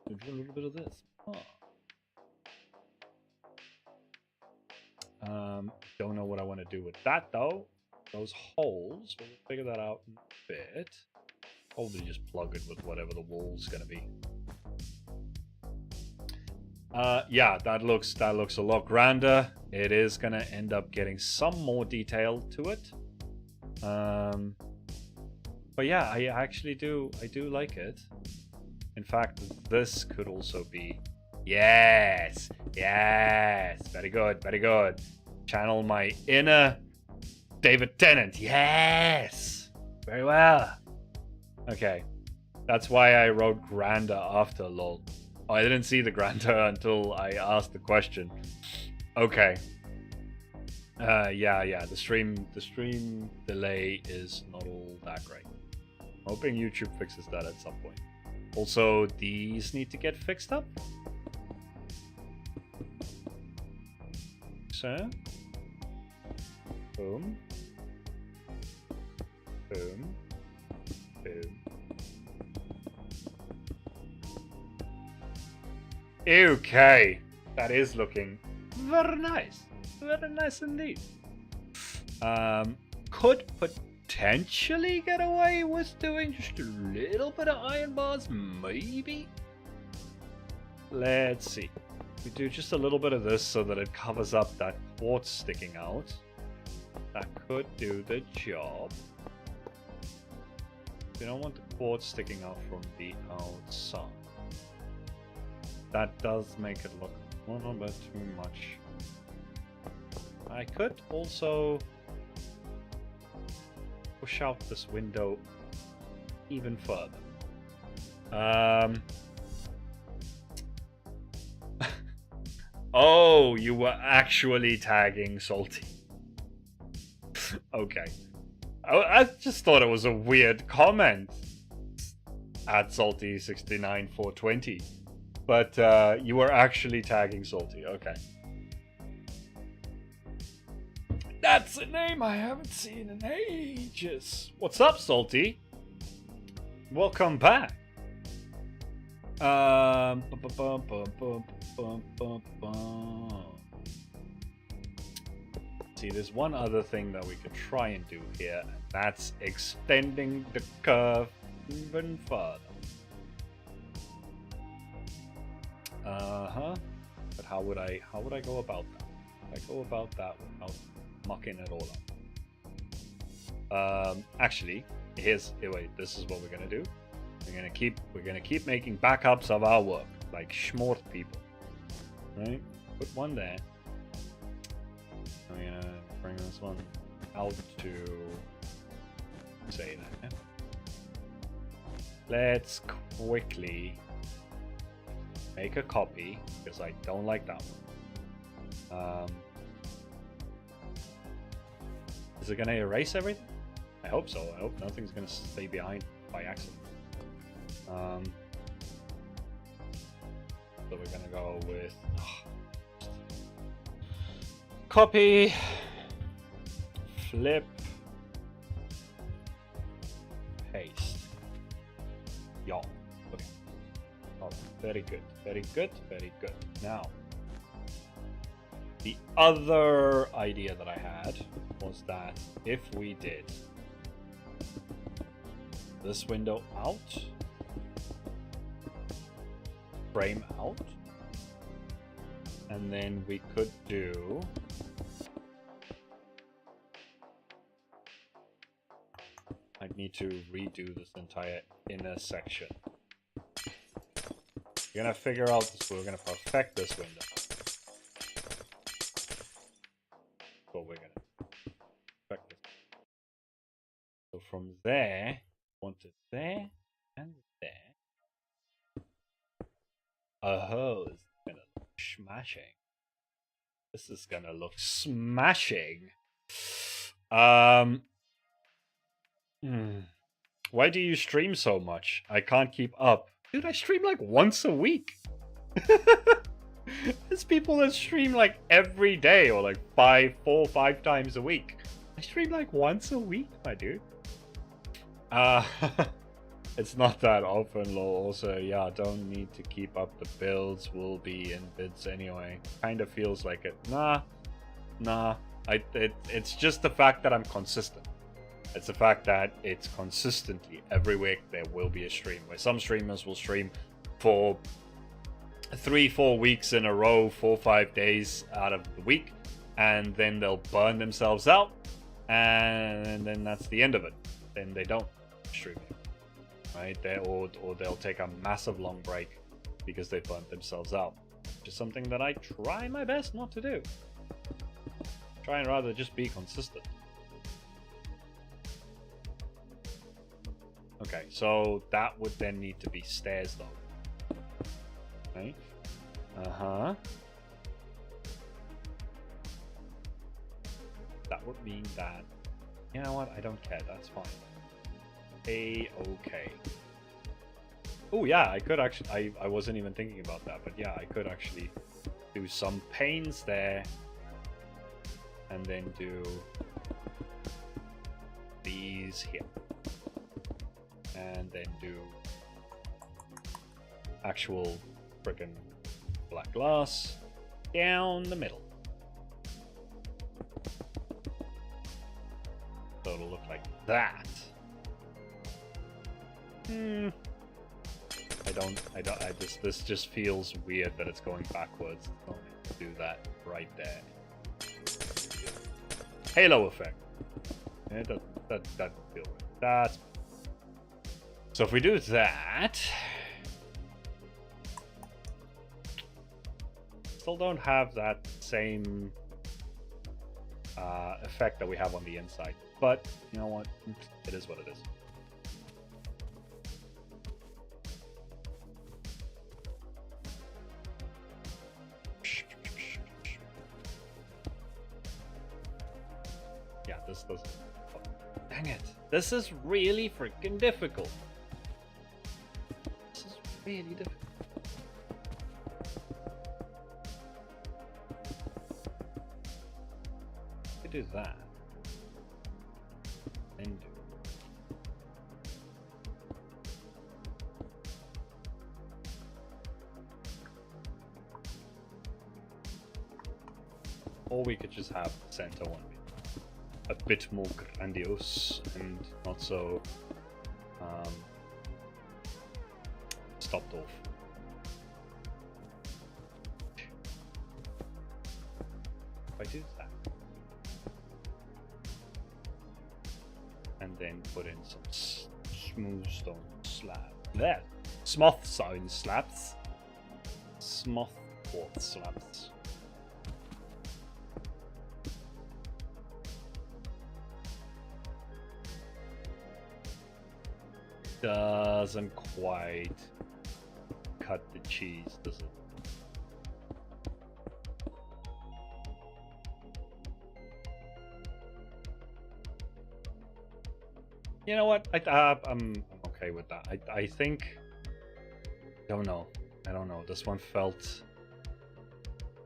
We'll do a little bit of this. Don't know what I want to do with that though. Those holes, we'll figure that out in a bit. Probably just plug it with whatever the wall's gonna be. Yeah, that looks a lot grander. It is gonna end up getting some more detail to it. But yeah, I do like it. In fact, this could also be yes, very good, very good. Channel my inner David Tennant. Yes, very well. Okay, that's why I wrote grander after lol. Oh, I didn't see the grander until I asked the question. Okay. Yeah. The stream delay is not all that great. Hoping YouTube fixes that at some point. Also, these need to get fixed up. So, boom, boom. Okay, that is looking very nice indeed. Could potentially get away with doing just a little bit of iron bars, maybe. Let's see. We do just a little bit of this so that it covers up that quartz sticking out. That could do the job. We don't want the quartz sticking out from the outside. That does make it look a little bit too much. I could also push out this window even further. Oh, you were actually tagging Salty. Okay. I just thought it was a weird comment at Salty69420. But you were actually tagging Salty. Okay. That's a name I haven't seen in ages. What's up, Salty? Welcome back. See, there's one other thing that we could try and do here, and that's extending the curve even further. But how would I go about that? I go about that without mucking it all up. Actually, wait, this is what we're gonna do. We're gonna keep making backups of our work, like smart people. Right? Put one there. I'm gonna bring this one out to say that. Let's quickly make a copy because I don't like that one. Is it gonna erase everything? I hope so. I hope nothing's gonna stay behind by accident. So we're gonna go with copy, flip, paste. Y'all. Okay. Oh, very good. Very good. Very good. Now, the other idea that I had was that if we did this window out, frame out, and then we could do I need to redo this entire inner section. We're gonna figure out this, we're gonna perfect this window. So we're gonna perfect this. So from there, want it there and there. Oh, it's gonna look smashing. This is gonna look smashing. Why do you stream so much? I can't keep up. Dude, I stream like once a week. There's people that stream like every day or like 4 or 5 times a week. I stream like once a week, my dude. It's not that often, lol. Also, yeah, don't need to keep up the builds. Will be in bids anyway. Kind of feels like it. Nah. It's just the fact that I'm consistent. It's the fact that it's consistently every week there will be a stream. Where some streamers will stream for 3-4 weeks in a row, 4-5 days out of the week, and then they'll burn themselves out, and then that's the end of it. Then they don't stream it. Right? Or they'll take a massive long break because they burnt themselves out. Which is something that I try my best not to do. Try and rather just be consistent. Okay, so that would then need to be stairs though. Right? That would mean that, you know what, I don't care, that's fine. Okay. Oh yeah, I could actually, I wasn't even thinking about that, but yeah, I could actually do some panes there and then do these here and then do actual frickin' black glass down the middle, so it'll look like that. This just feels weird that it's going backwards. I'll need to do that right there. Halo effect. Yeah, that feel weird. That's so if we do that, still don't have that same effect that we have on the inside. But you know what? It is what it is. Yeah, this doesn't. Oh, dang it! This is really freaking difficult. This is really difficult. We do that. And do. Or we could just have the center one be a bit more grandiose and not so stopped off. If I do that And then put in some smooth stone slab. There. Smoth stone slabs. Smoth quartz slabs. Doesn't quite cut the cheese, does it? You know what? I'm okay with that. I think. Don't know. I don't know. This one felt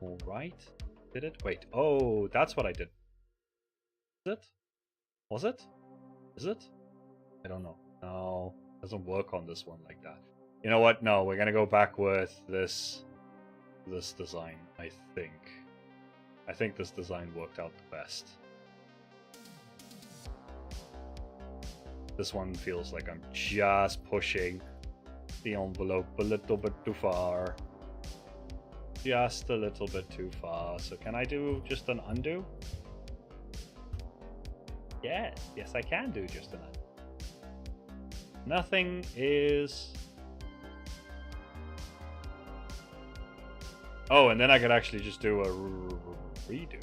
all right. Did it? Wait. Oh, that's what I did. Is it? Was it? Is it? I don't know. No, doesn't work on this one like that. You know what? No, we're gonna go back with this design. I think this design worked out the best. This one feels like I'm just pushing the envelope a little bit too far. Just a little bit too far. So can I do just an undo? Yes, yes I can do just an undo. Nothing is... Oh, and then I could actually just do a redo.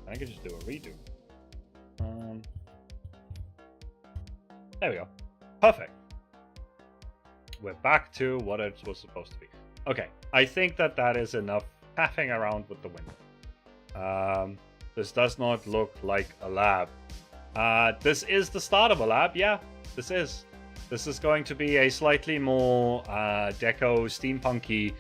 I could just do a redo. There we go. Perfect. We're back to what it was supposed to be. Okay, I think that is enough faffing around with the window. This does not look like a lab. This is the start of a lab, yeah. This is going to be a slightly more deco steampunky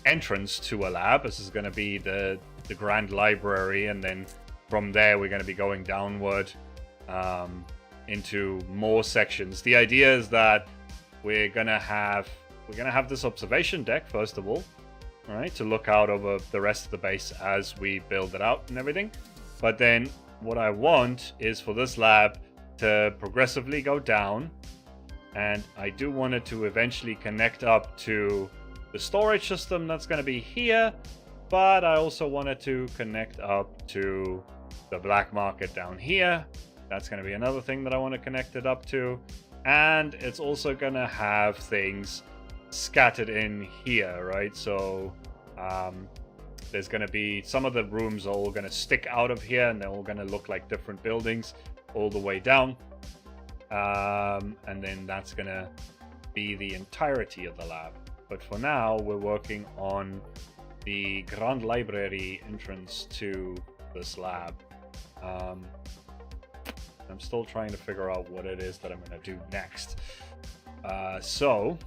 entrance to a lab. This is going to be the grand library, and then from there we're going to be going downward into more sections. The idea is that we're gonna have this observation deck first of all, right, to look out over the rest of the base as we build it out and everything. But then what I want is for this lab to progressively go down, and I do want it to eventually connect up to the storage system that's going to be here, but I also want it to connect up to the black market down here. That's going to be another thing that I want to connect it up to. And it's also going to have things scattered in here, right? So there's going to be some of the rooms are all going to stick out of here, and they're all going to look like different buildings all the way down. And then that's going to be the entirety of the lab. But for now, we're working on the Grand Library entrance to this lab. I'm still trying to figure out what it is that I'm going to do next. So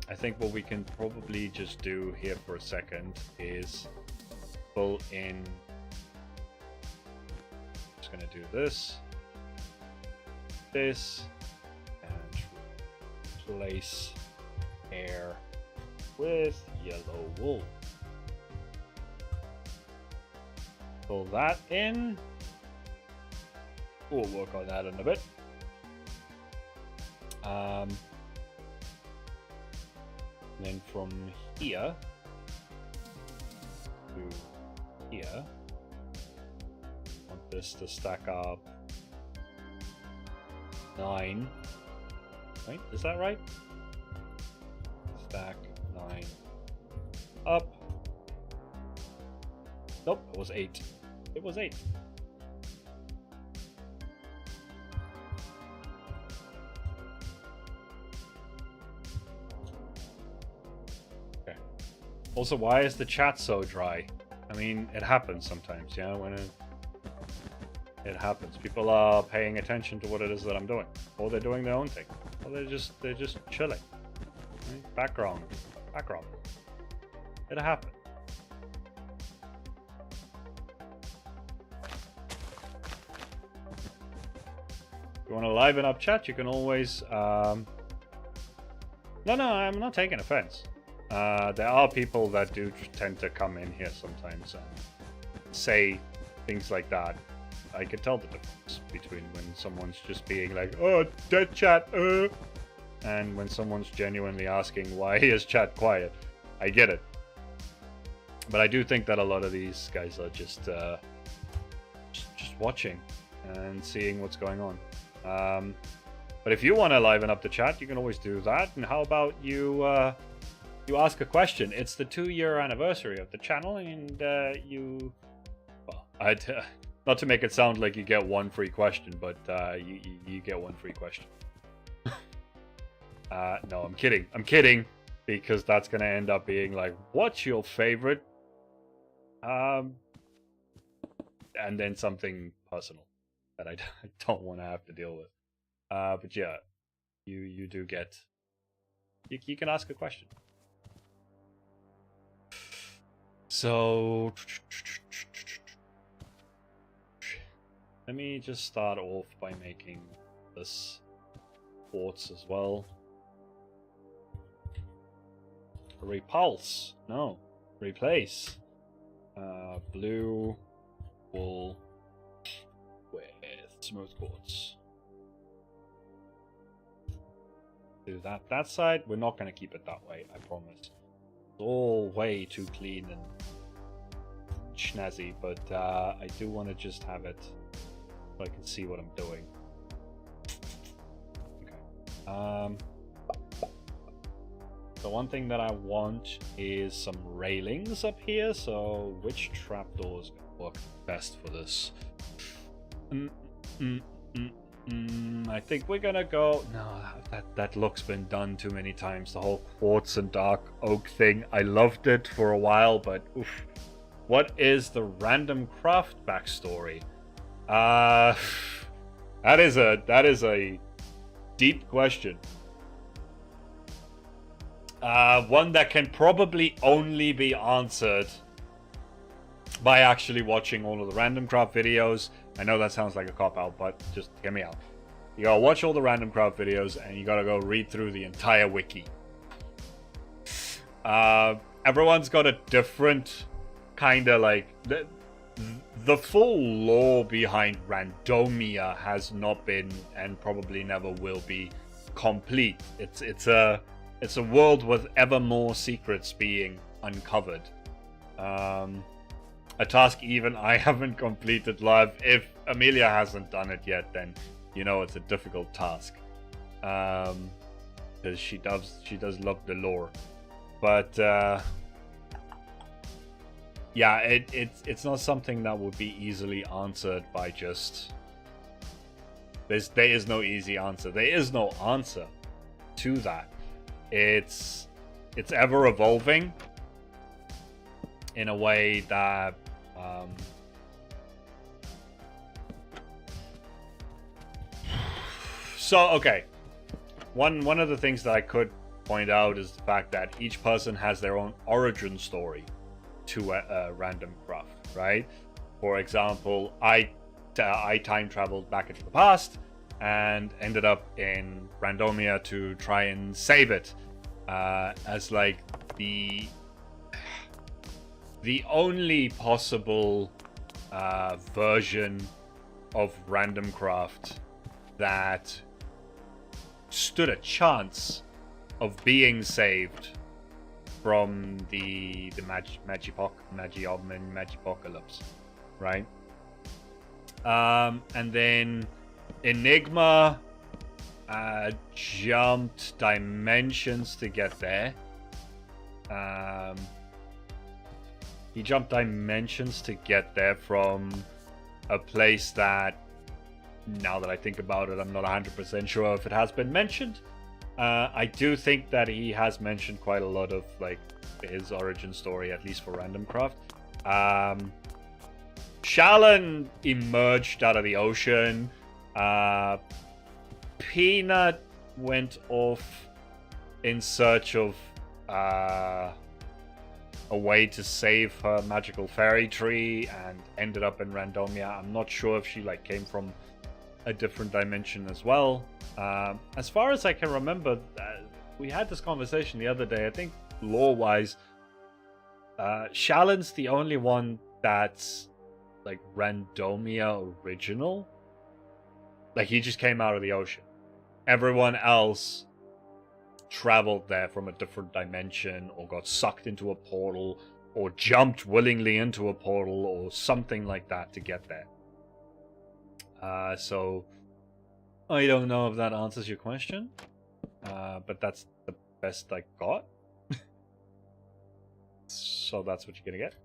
I think what we can probably just do here for a second is pull in. Just going to do this, and replace air with yellow wool. Pull that in. We'll work on that in a bit. And then from here to here, I want this to stack up 9. Right? Is that right? Stack 9 up. Nope, it was 8. It was 8. Also, why is the chat so dry? I mean, it happens sometimes, you know, when it happens. People are paying attention to what it is that I'm doing, or they're doing their own thing, or they're just chilling. Right? Background. It happens. If you want to liven up chat, you can always. No, I'm not taking offense. There are people that do tend to come in here sometimes and say things like that. I can tell the difference between when someone's just being like, oh, dead chat, and when someone's genuinely asking, why is chat quiet? I get it. But I do think that a lot of these guys are just watching. and seeing what's going on. But if you want to liven up the chat, you can always do that. And how about you you ask a question? It's the 2-year anniversary of the channel, and you... Well, not to make it sound like you get one free question, but you get one free question. No, I'm kidding. I'm kidding, because that's going to end up being like, what's your favorite? And then something personal that I don't want to have to deal with. But yeah, you do get... You can ask a question. So... Let me just start off by making this quartz as well. Repulse. No. Replace. Blue wool with smooth quartz. Do that side. We're not going to keep it that way, I promise. It's all way too clean and snazzy, but I do want to just have it so I can see what I'm doing. Okay. The one thing that I want is some railings up here, so which trapdoors work best for this? I think we're gonna go... No, that look's been done too many times. The whole quartz and dark oak thing. I loved it for a while, but oof. What is the Randomcraft backstory? That is a deep question. One that can probably only be answered by actually watching all of the Randomcraft videos. I know that sounds like a cop-out, but just hear me out. You gotta watch all the Randomcraft videos, and you gotta go read through the entire wiki. Everyone's got a different kind of like... The full lore behind Randomia has not been, and probably never will be, complete. It's a world with ever more secrets being uncovered. A task even I haven't completed live. If Amelia hasn't done it yet, then you know it's a difficult task. Because she does love the lore. But yeah, it's not something that would be easily answered by just... There is no easy answer. There is no answer to that. It's ever evolving in a way that so okay, one of the things that I could point out is the fact that each person has their own origin story to Randomcraft, right? For example, I time traveled back into the past and ended up in Randomia to try and save it as like the only possible version of Randomcraft that stood a chance of being saved from the Magipocalypse, right? And then Enigma jumped dimensions to get there. He jumped dimensions to get there from a place that, now that I think about it, I'm not 100% sure if it has been mentioned. I do think that he has mentioned quite a lot of like his origin story, at least for Randomcraft. Shallon emerged out of the ocean. Peanut went off in search of a way to save her magical fairy tree and ended up in Randomia. I'm not sure if she like came from a different dimension as well. As far as I can remember, we had this conversation the other day. I think lore-wise, Shallon's the only one that's like Randomia original. Like he just came out of the ocean. Everyone else traveled there from a different dimension, or got sucked into a portal, or jumped willingly into a portal, or something like that to get there. So I don't know if that answers your question, but that's the best I got. So that's what you're gonna get.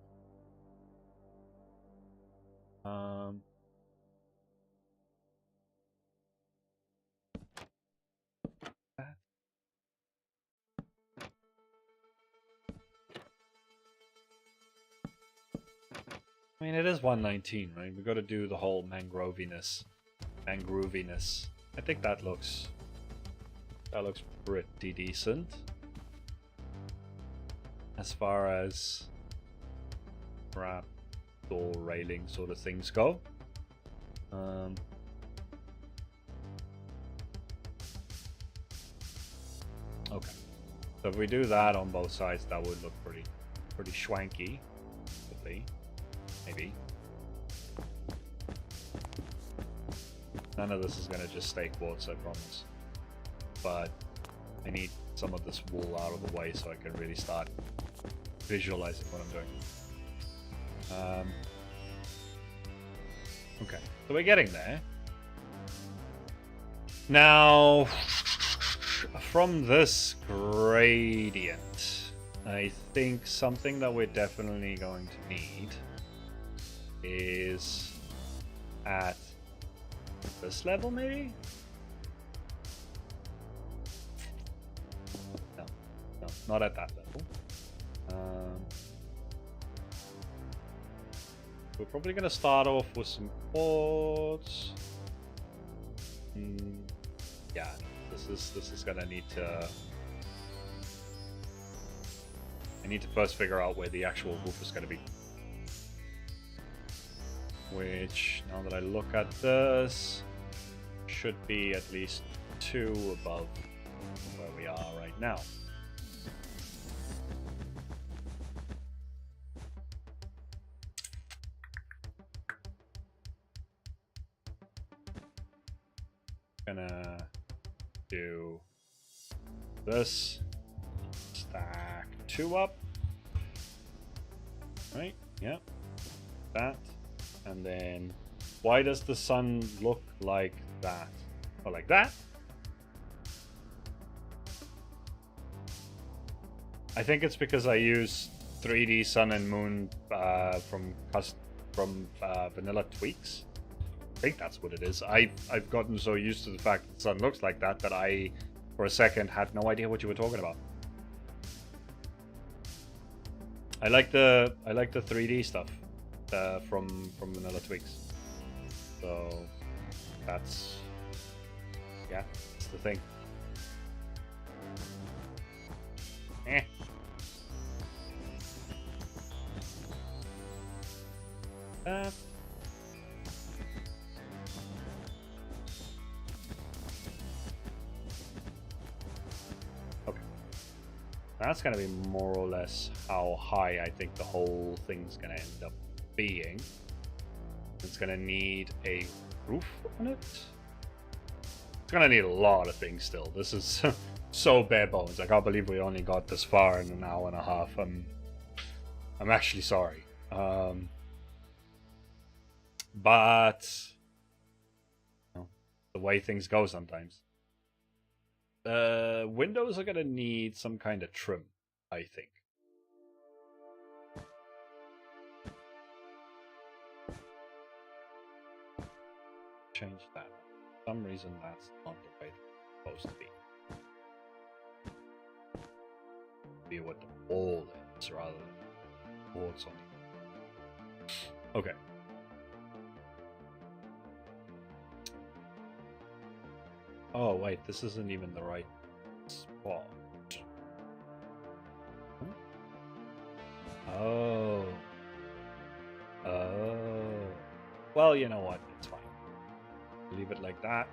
I mean, it is 119, right? We got to do the whole mangroviness. I think that looks pretty decent as far as wrap door railing sort of things go. Okay, so if we do that on both sides, that would look pretty schwanky, hopefully. Maybe. None of this is going to just stay quartz, I promise. But I need some of this wool out of the way so I can really start visualizing what I'm doing. Okay, so we're getting there. Now, from this gradient, I think something that we're definitely going to need is at this level, maybe? No, not at that level. We're probably going to start off with some quartz. Yeah, this is going to need to... I need to first figure out where the actual roof is going to be. Which, now that I look at this, should be at least 2 above where we are right now. Gonna do this, stack 2 up, right? Yep, that. And then, why does the sun look like that? Or like that? I think it's because I use 3D sun and moon from vanilla tweaks. I think that's what it is. I've gotten so used to the fact that the sun looks like that I, for a second, had no idea what you were talking about. I like the 3D stuff. From vanilla tweaks, so that's the thing. Okay, that's gonna be more or less how high I think the whole thing's gonna end up being. It's gonna need a roof on it. It's gonna need a lot of things still. This is so bare bones. I can't believe we only got this far in an hour and a half. I'm actually sorry. But you know, the way things go sometimes. Windows are gonna need some kind of trim, I think. Change that. For some reason that's not the way it's supposed to be. Be what the wall is rather than boards on it. Okay. Oh wait, this isn't even the right spot. Oh. Well, you know what? It's fine. Leave it like that.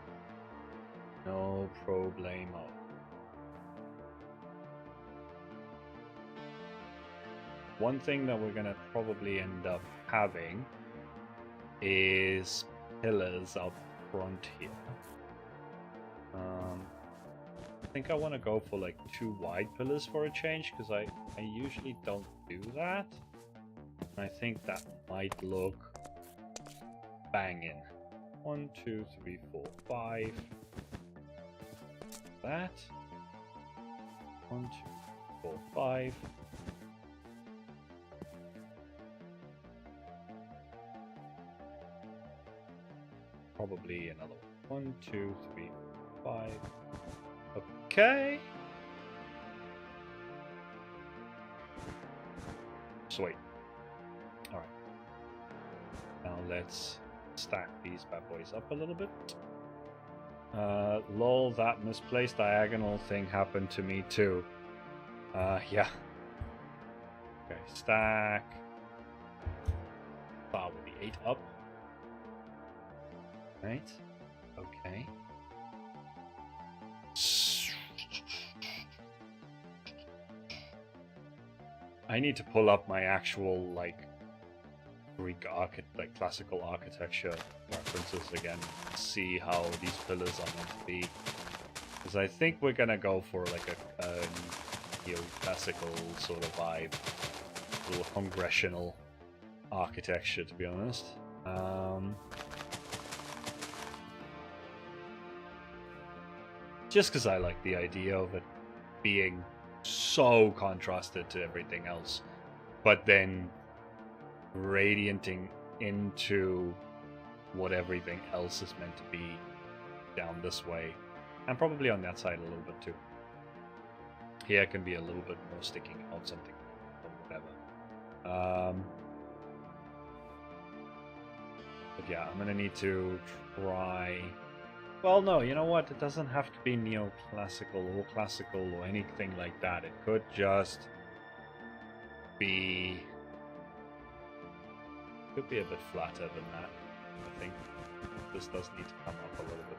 No problemo. One thing that we're gonna probably end up having is pillars up front here. I think I want to go for like 2 wide pillars for a change, because I usually don't do that. I think that might look banging. 1, 2, 3, 4, 5. That. 1, 2, 4, 5. Probably another one. 1, 2, 3, 4, 5. Okay. Sweet. Alright. Now let's stack these bad boys up a little bit. Lol, that misplaced diagonal thing happened to me too. Yeah. Okay, stack. Start with the 8 up. Right. Okay. I need to pull up my actual, like, Greek classical architecture references again. See how these pillars are meant to be. Because I think we're gonna go for like a neoclassical sort of vibe, a little congressional architecture, to be honest. Just because I like the idea of it being so contrasted to everything else, but then radiating into what everything else is meant to be down this way, and probably on that side a little bit too. Here can be a little bit more sticking out something or whatever. But yeah, I'm gonna need to try. Well, no, you know what? It doesn't have to be neoclassical or classical or anything like that. It could just be. Could be a bit flatter than that. I think this does need to come up a little bit.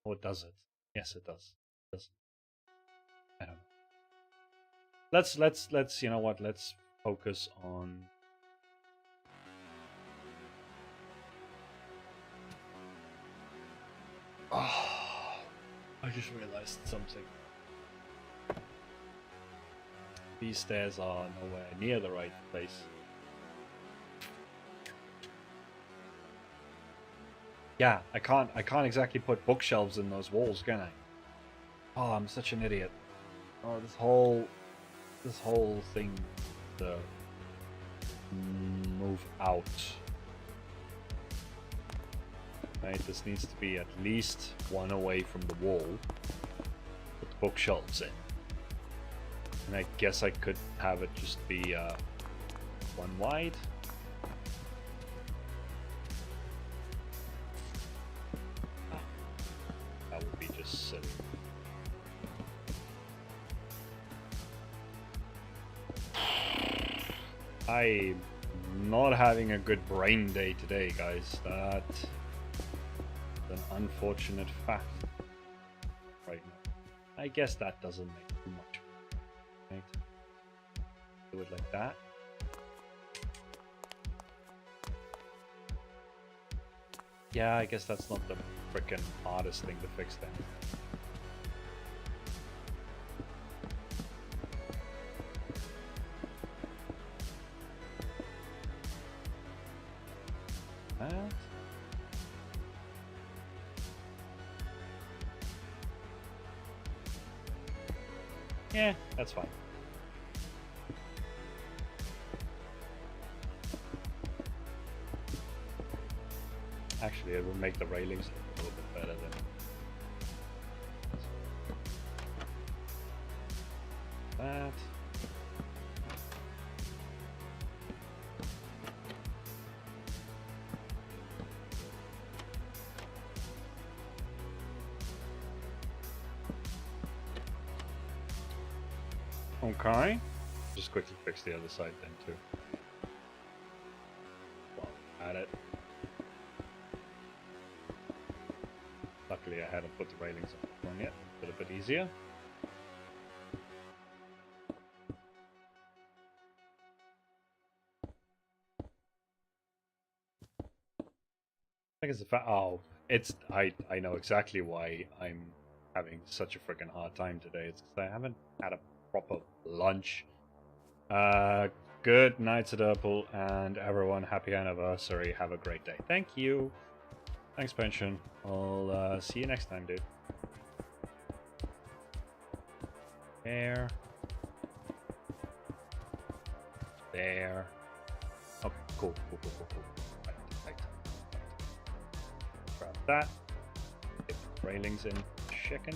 Or does it? Yes, it does. It does. I don't know. Let's you know what? Let's focus on. Oh, I just realized something. These stairs are nowhere near the right place. Yeah, I can't exactly put bookshelves in those walls, can I? Oh, I'm such an idiot. Oh, this whole thing to move out. Right, this needs to be at least one away from the wall. Put the bookshelves in. And I guess I could have it just be one wide. That would be just silly. I'm not having a good brain day today, guys. That's an unfortunate fact right now. I guess that doesn't make too much. Right? Do it like that. Yeah, I guess that's not the frickin' hardest thing to fix then. Yeah, that's fine. Actually, it will make the railings a little bit better than that. Okay. Just quickly fix the other side then too. Well, add it. Luckily I hadn't put the railings on yet. A little bit easier. think it's the fact. Oh, it's I know exactly why I'm having such a freaking hard time today. It's because I haven't had a proper lunch. Good night to Derpol and everyone. Happy anniversary. Have a great day. Thank you. Thanks, Pension. I'll see you next time, dude. There. There. Okay, cool. Right. Grab that. Get the railings in. Chicken.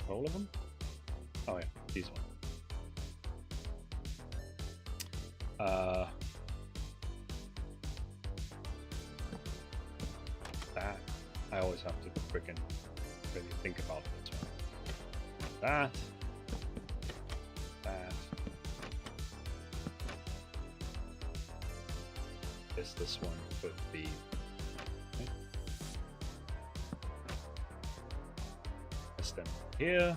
All of them? Oh yeah, these ones. That I always have to freaking really think about this one. That. This one could be. Them here.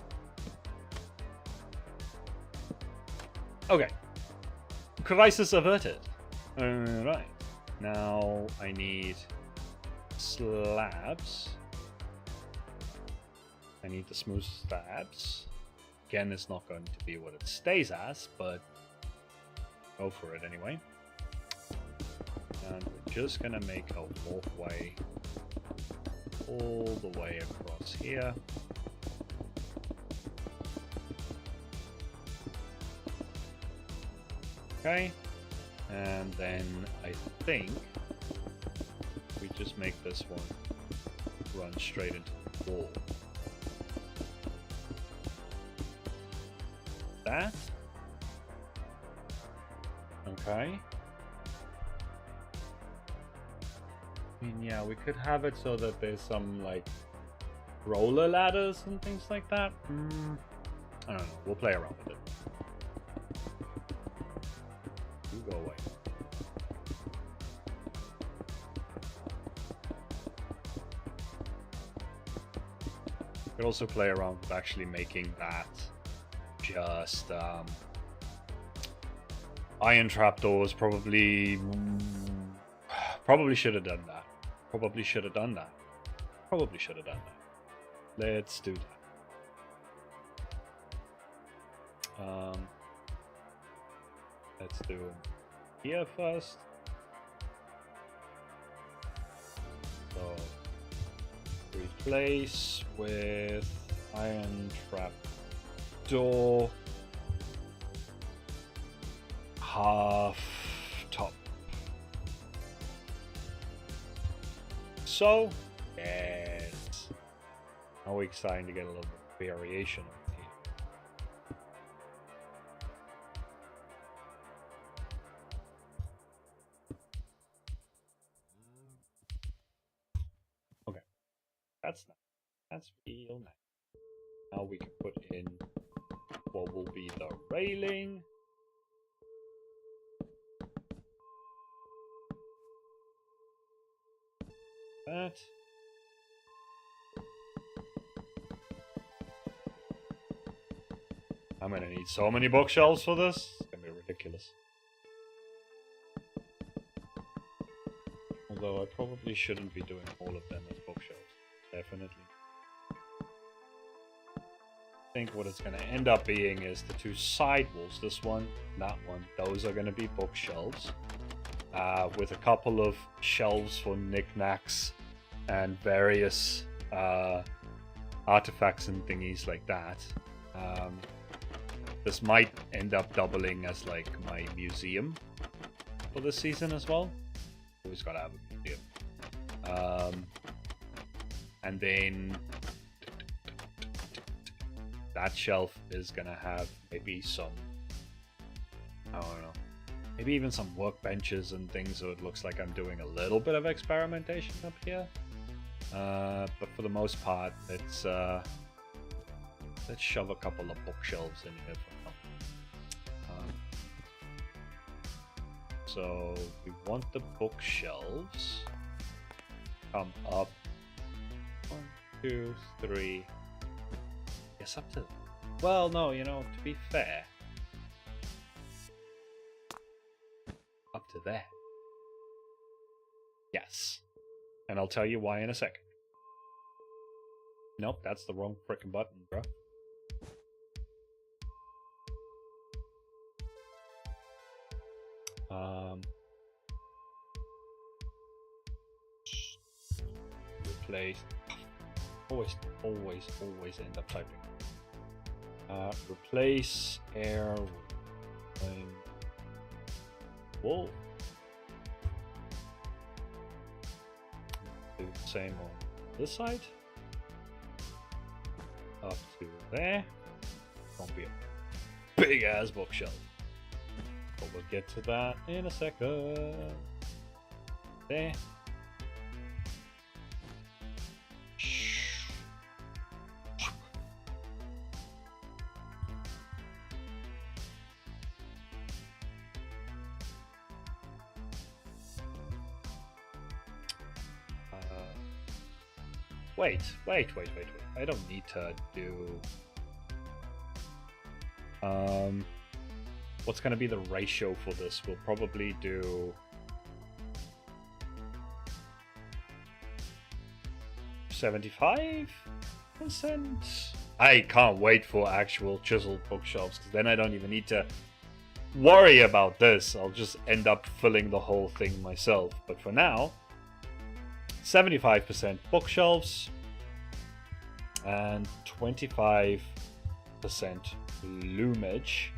Okay. Crisis averted. Alright. Now I need slabs. I need the smooth slabs. Again, it's not going to be what it stays as, but go for it anyway. And we're just gonna make a walkway all the way across here. Okay, and then I think we just make this one run straight into the wall. That. Okay. I mean, yeah, we could have it so that there's some, like, roller ladders and things like that. I don't know. We'll play around with it. Go away. Could also play around with actually making that just iron trapdoors. Probably should have done that. Probably should have done that. Let's do that. Let's do here first. So replace with iron trap door half top. So yes. Now we're starting to get a little bit of variation. That's real nice. Now we can put in what will be the railing. That. I'm gonna need so many bookshelves for this. It's gonna be ridiculous. Although I probably shouldn't be doing all of them as bookshelves. Definitely. I think what it's going to end up being is the two side walls, this one, that one, those are going to be bookshelves with a couple of shelves for knickknacks and various artifacts and thingies like that. This might end up doubling as like my museum for this season as well. Always gotta have a museum. And then that shelf is gonna have maybe some, I don't know, maybe even some workbenches and things, so it looks like I'm doing a little bit of experimentation up here. But for the most part, let's shove a couple of bookshelves in here for now. So we want the bookshelves. Come up. 1, 2, 3. Yes, up to. Well, no, you know, to be fair. Up to there. Yes. And I'll tell you why in a second. Nope, that's the wrong frickin' button, bro. Replace. Always end up typing. Replace air with wool. Do the same on this side. Up to there. Won't be a big ass bookshelf. But we'll get to that in a second. There. Wait. I don't need to do... what's going to be the ratio for this? We'll probably do... 75%? I can't wait for actual chiseled bookshelves, because then I don't even need to worry about this. I'll just end up filling the whole thing myself. But for now... 75% bookshelves and 25% loomage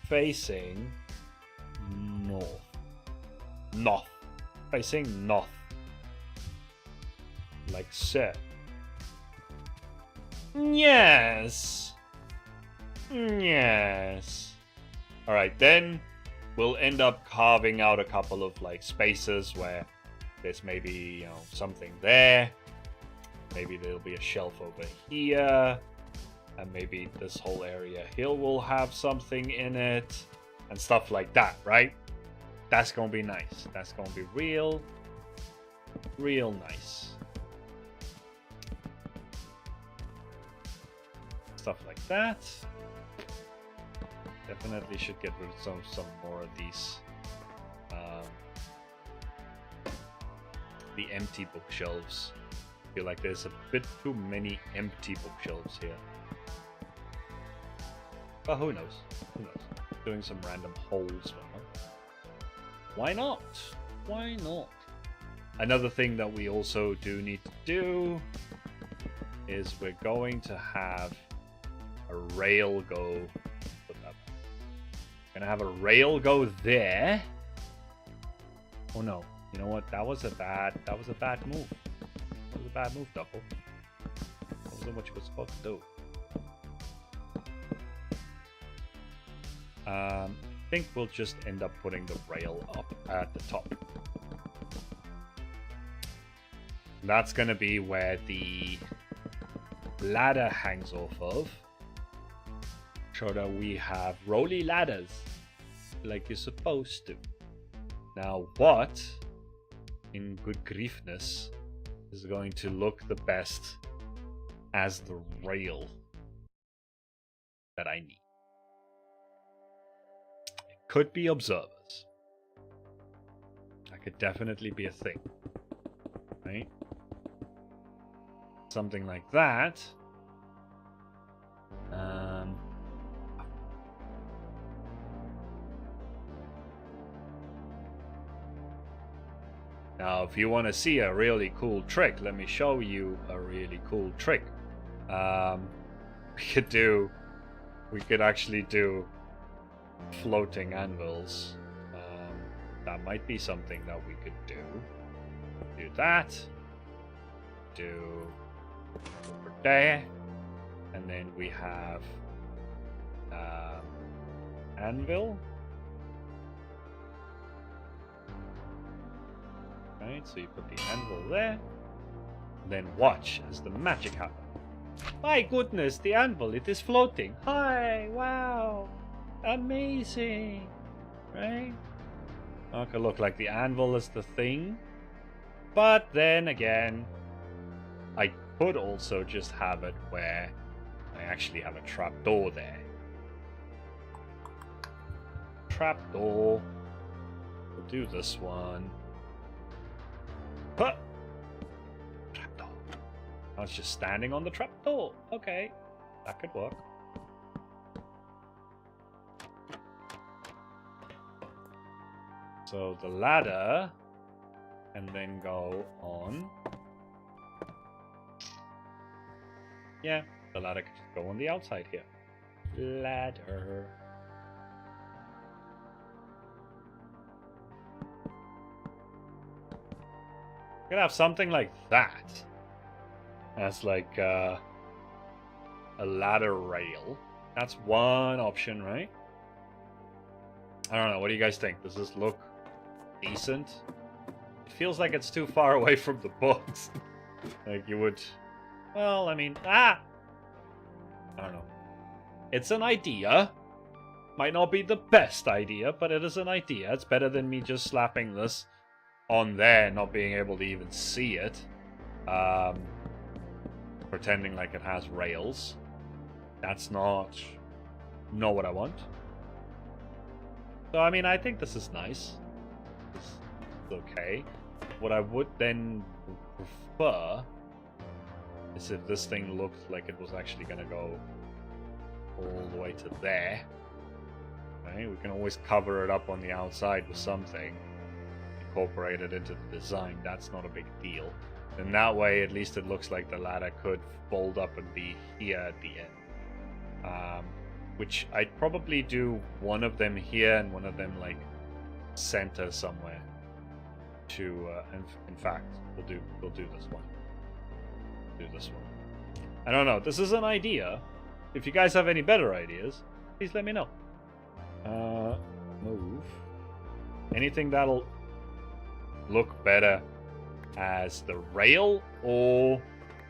facing north. Facing north. Like so. Yes. Alright, then we'll end up carving out a couple of like spaces where there's maybe, you know, something there. Maybe there'll be a shelf over here. And maybe this whole area here will have something in it. And stuff like that, right? That's gonna be nice. That's gonna be real nice. Stuff like that. Definitely should get rid of some more of these. The empty bookshelves. I feel like there's a bit too many empty bookshelves here. But who knows? Doing some random holes. Why not? Another thing that we also do need to do is we're going to have a rail go. Gonna have a rail go there. Oh no. You know what? That was a bad move. That was a bad move, Derpol. That wasn't what you were supposed to do. I think we'll just end up putting the rail up at the top. That's gonna be where the ladder hangs off of. So that we have rolly ladders like you're supposed to. Now what in good griefness is going to look the best as the rail that I need? It could be observers. That could definitely be a thing, right? Something like that. Now, if you want to see a really cool trick, let me show you a really cool trick. We could actually do floating anvils. That might be something that we could do. Do that. Do over there. And then we have anvil. Right, so you put the anvil there. Then watch as the magic happens. My goodness, the anvil, it is floating. Hi, wow. Amazing. Right? Okay, look, like the anvil is the thing. But then again, I could also just have it where I actually have a trapdoor there. Trapdoor. We'll do this one. Huh. Trapdoor. I was just standing on the trapdoor. Okay, that could work. So the ladder, and then go on. Yeah, the ladder could just go on the outside here. Ladder. Could have something like that as like a ladder rail. That's one option, right? I don't know. What do you guys think? Does this look decent? It feels like it's too far away from the books. Like you would... Well, I mean... I don't know. It's an idea. Might not be the best idea, but it is an idea. It's better than me just slapping this on there, not being able to even see it. Pretending like it has rails. That's not what I want. So, I mean, I think this is nice. It's okay. What I would then prefer is if this thing looked like it was actually going to go all the way to there. Okay, we can always cover it up on the outside with something. Incorporate it into the design. That's not a big deal. And that way, at least it looks like the ladder could fold up and be here at the end. Which I'd probably do one of them here and one of them like center somewhere. To in fact, we'll do this one. Do this one. I don't know. This is an idea. If you guys have any better ideas, please let me know. Move. Anything that'll look better as the rail or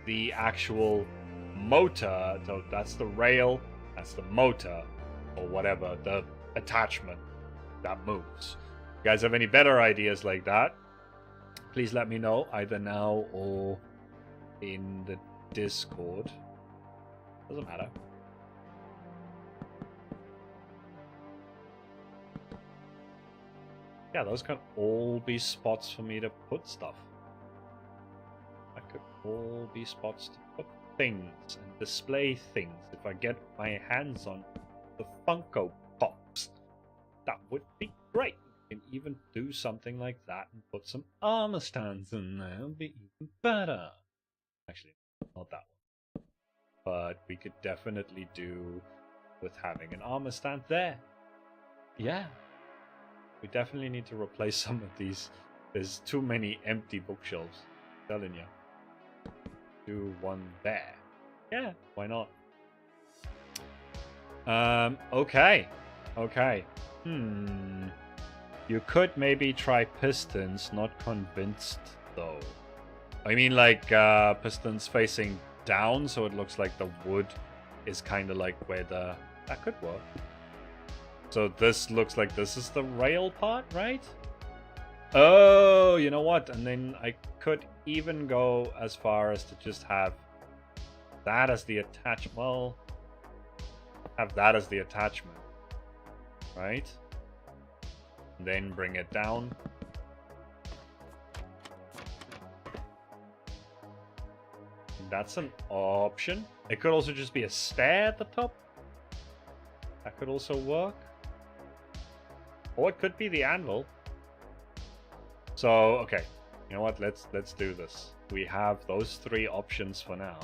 the actual motor. So that's the rail, that's the motor, or whatever, the attachment that moves. If you guys have any better ideas like that, please let me know either now or in the Discord. Doesn't matter. Yeah, those can all be spots for me to put stuff. That could all be spots to put things and display things. If I get my hands on the Funko Pops, that would be great. We can even do something like that and put some armor stands in there. It would be even better. Actually, not that one. But we could definitely do with having an armor stand there. Yeah. We definitely need to replace some of these. There's too many empty bookshelves. I'm telling you. Do one there. Yeah, why not? Okay. Okay. You could maybe try pistons. Not convinced, though. I mean, like, pistons facing down, so it looks like the wood is kind of like where the... That could work. So this looks like this is the rail part, right? Oh, you know what? And then I could even go as far as to just have that as the attachment. Well, have that as the attachment, right? And then bring it down. And that's an option. It could also just be a stair at the top. That could also work. Or it could be the anvil. So, okay. You know what? Let's do this. We have those three options for now.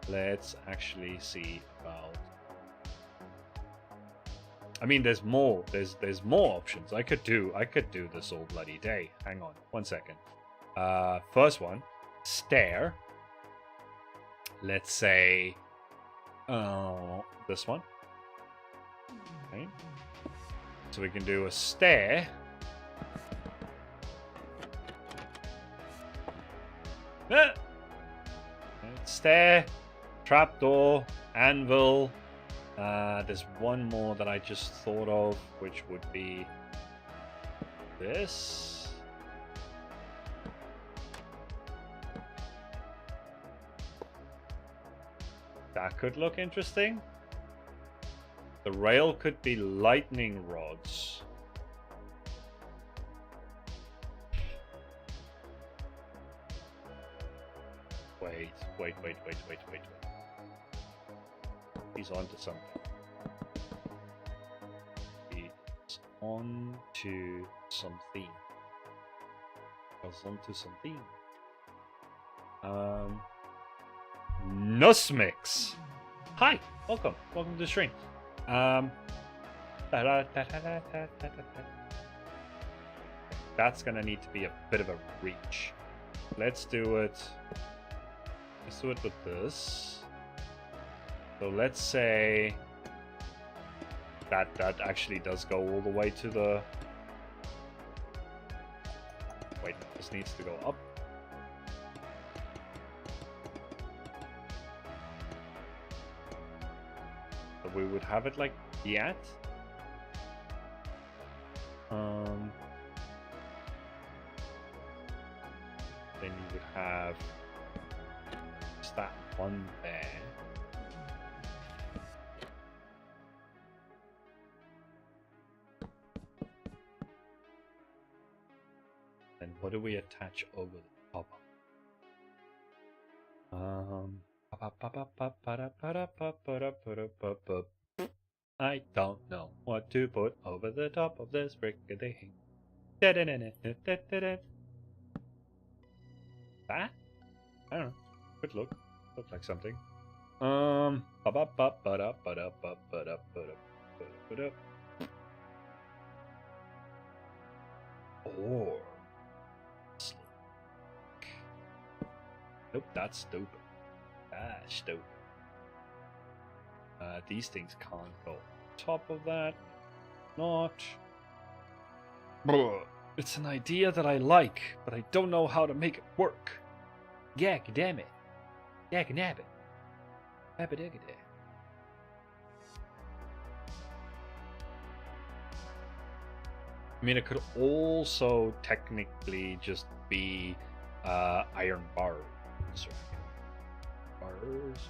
Let's actually see about... I mean, there's more. There's more options. I could do this all bloody day. Hang on. 1 second. First one. Stair. Let's say... this one. Okay. So we can do a stair. Stair, trapdoor, anvil. There's one more that I just thought of, which would be this. That could look interesting. The rail could be lightning rods. Wait. He's onto something. He's onto something. Nussmix. Hi, welcome to the stream. That's gonna need to be a bit of a reach. Let's do it with this. So let's say that actually does go all the way to the... Wait, this needs to go up. So we would have it like that. Then you would have just that one there. Then what do we attach over the top of? I don't know what to put over the top of this brick-a-ding. That? I don't know. Could look like something. Or nope, that's stupid. That's stupid. These things can't go on top of that. Not. It's an idea that I like, but I don't know how to make it work. Gag damn it. Gag nab it. Abba-digga-day. I mean, it could also technically just be iron bars. Bars?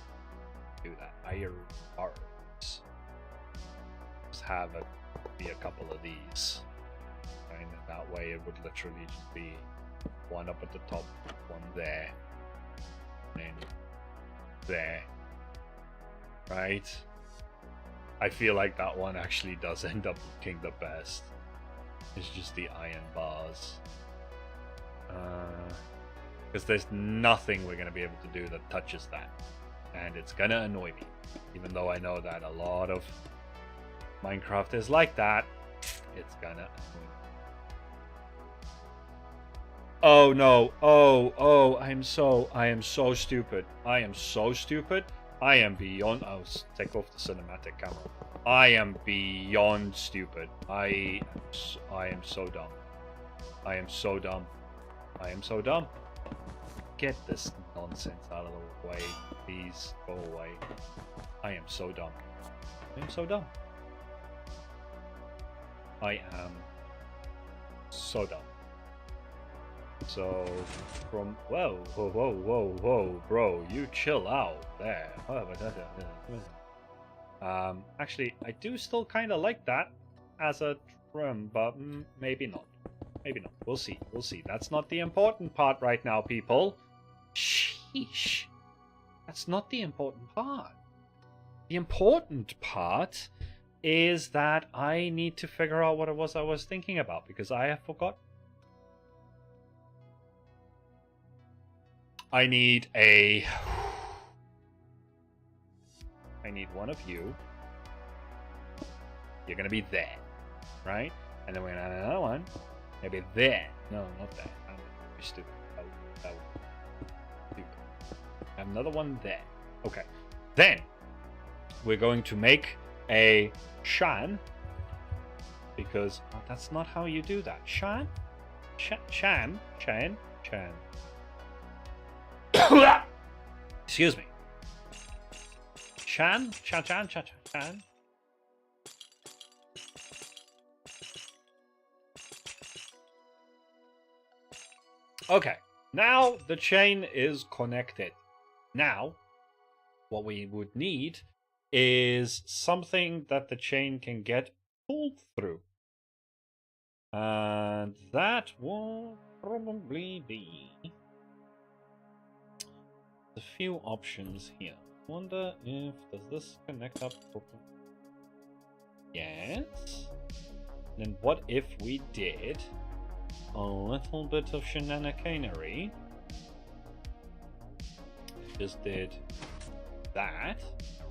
Do that. Iron bars. Just have it be a couple of these. And that way it would literally just be one up at the top, one there, and there. Right? I feel like that one actually does end up looking the best. It's just the iron bars. Because there's nothing we're going to be able to do that touches that. And it's going to annoy me. Even though I know that a lot of Minecraft is like that, it's going to annoy me. Oh no, I am so stupid. I am so stupid. I am beyond... Oh, take off the cinematic camera. I am beyond stupid. I am so dumb. I am so dumb. I am so dumb. Get this nonsense out of the way. Please go away. I am so dumb. I am so dumb. I am so dumb. So, from... Whoa, bro. You chill out there. Actually, I do still kind of like that as a trim, but maybe not. Maybe not. We'll see. We'll see. That's not the important part right now, people. Sheesh. That's not the important part. The important part is that I need to figure out what it was I was thinking about, because I have forgotten. I need one of you. You're gonna be there, right? And then we're gonna have another one. Maybe there. No, not there. I'm stupid. Oh, stupid. Have another one there. Okay. Then we're going to make a Shan, because that's not how you do that. Shan. Excuse me. Chan. Okay, now the chain is connected. Now, what we would need is something that the chain can get pulled through. And that will probably be a few options here. Wonder if does this connect up properly? Yes. Then what if we did a little bit of shenaniganery? Just did that.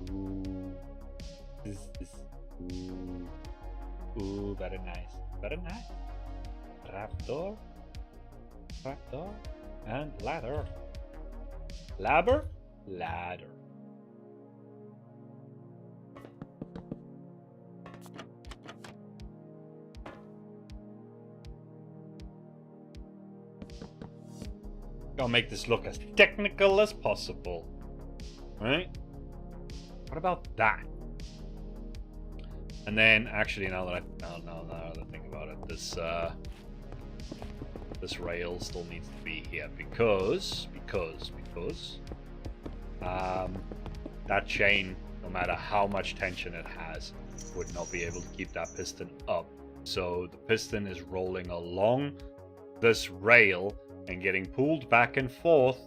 Ooh. Ooh. Ooh, very nice. Very nice. Trapdoor. Trapdoor. And ladder. Ladder? Ladder. I'll make this look as technical as possible. Right? What about that? And then, actually, now that I think about it, this rail still needs to be here because that chain, no matter how much tension it has, would not be able to keep that piston up. So the piston is rolling along this rail and getting pulled back and forth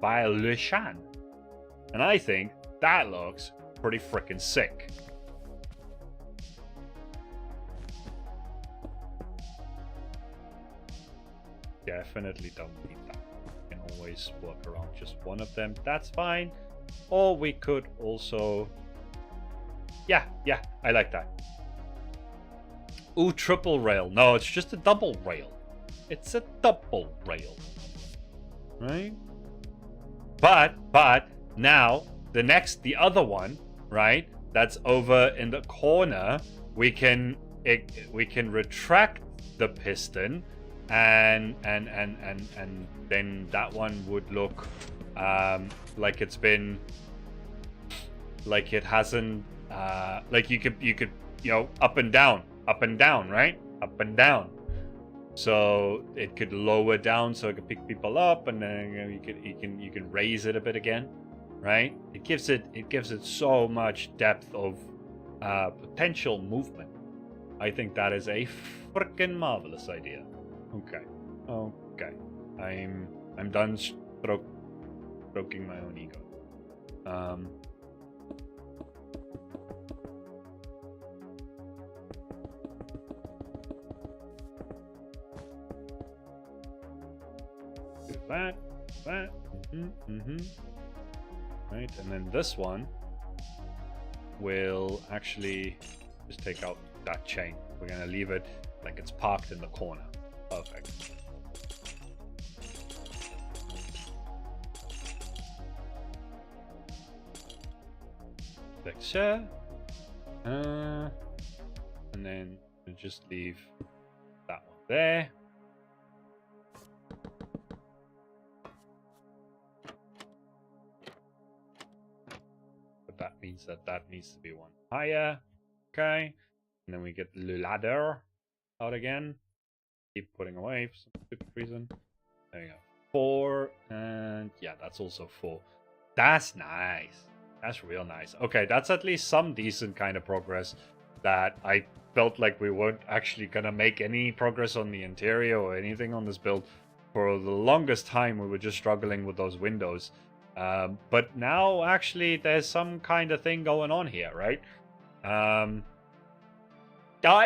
by a Le Chan. And I think that looks pretty freaking sick. Definitely don't need that. You can always work around just one of them. That's fine. Or we could also... Yeah, I like that. Ooh, triple rail. No, it's just a double rail. It's a double rail. Right? But now the other one, right? That's over in the corner. We can retract the piston, and then that one would look like it's been, like it hasn't, like you could up and down, right? Up and down. So it could lower down, so it could pick people up, and then you can raise it a bit again, right? It gives it so much depth of potential movement. I think that is a freaking marvelous idea. Okay. I'm done stroking my own ego. That. Right, and then this one will actually just take out that chain. We're gonna leave it like it's parked in the corner. Perfect. Like so. And then we'll just leave that one there. That means that needs to be one higher. Okay. And then we get the ladder out again. Keep putting away for some stupid reason. There you go. 4. And yeah, that's also 4. That's nice. That's real nice. Okay, that's at least some decent kind of progress that I felt like we weren't actually gonna make any progress on the interior or anything on this build. For the longest time, we were just struggling with those windows. But now, actually, there's some kind of thing going on here, right? I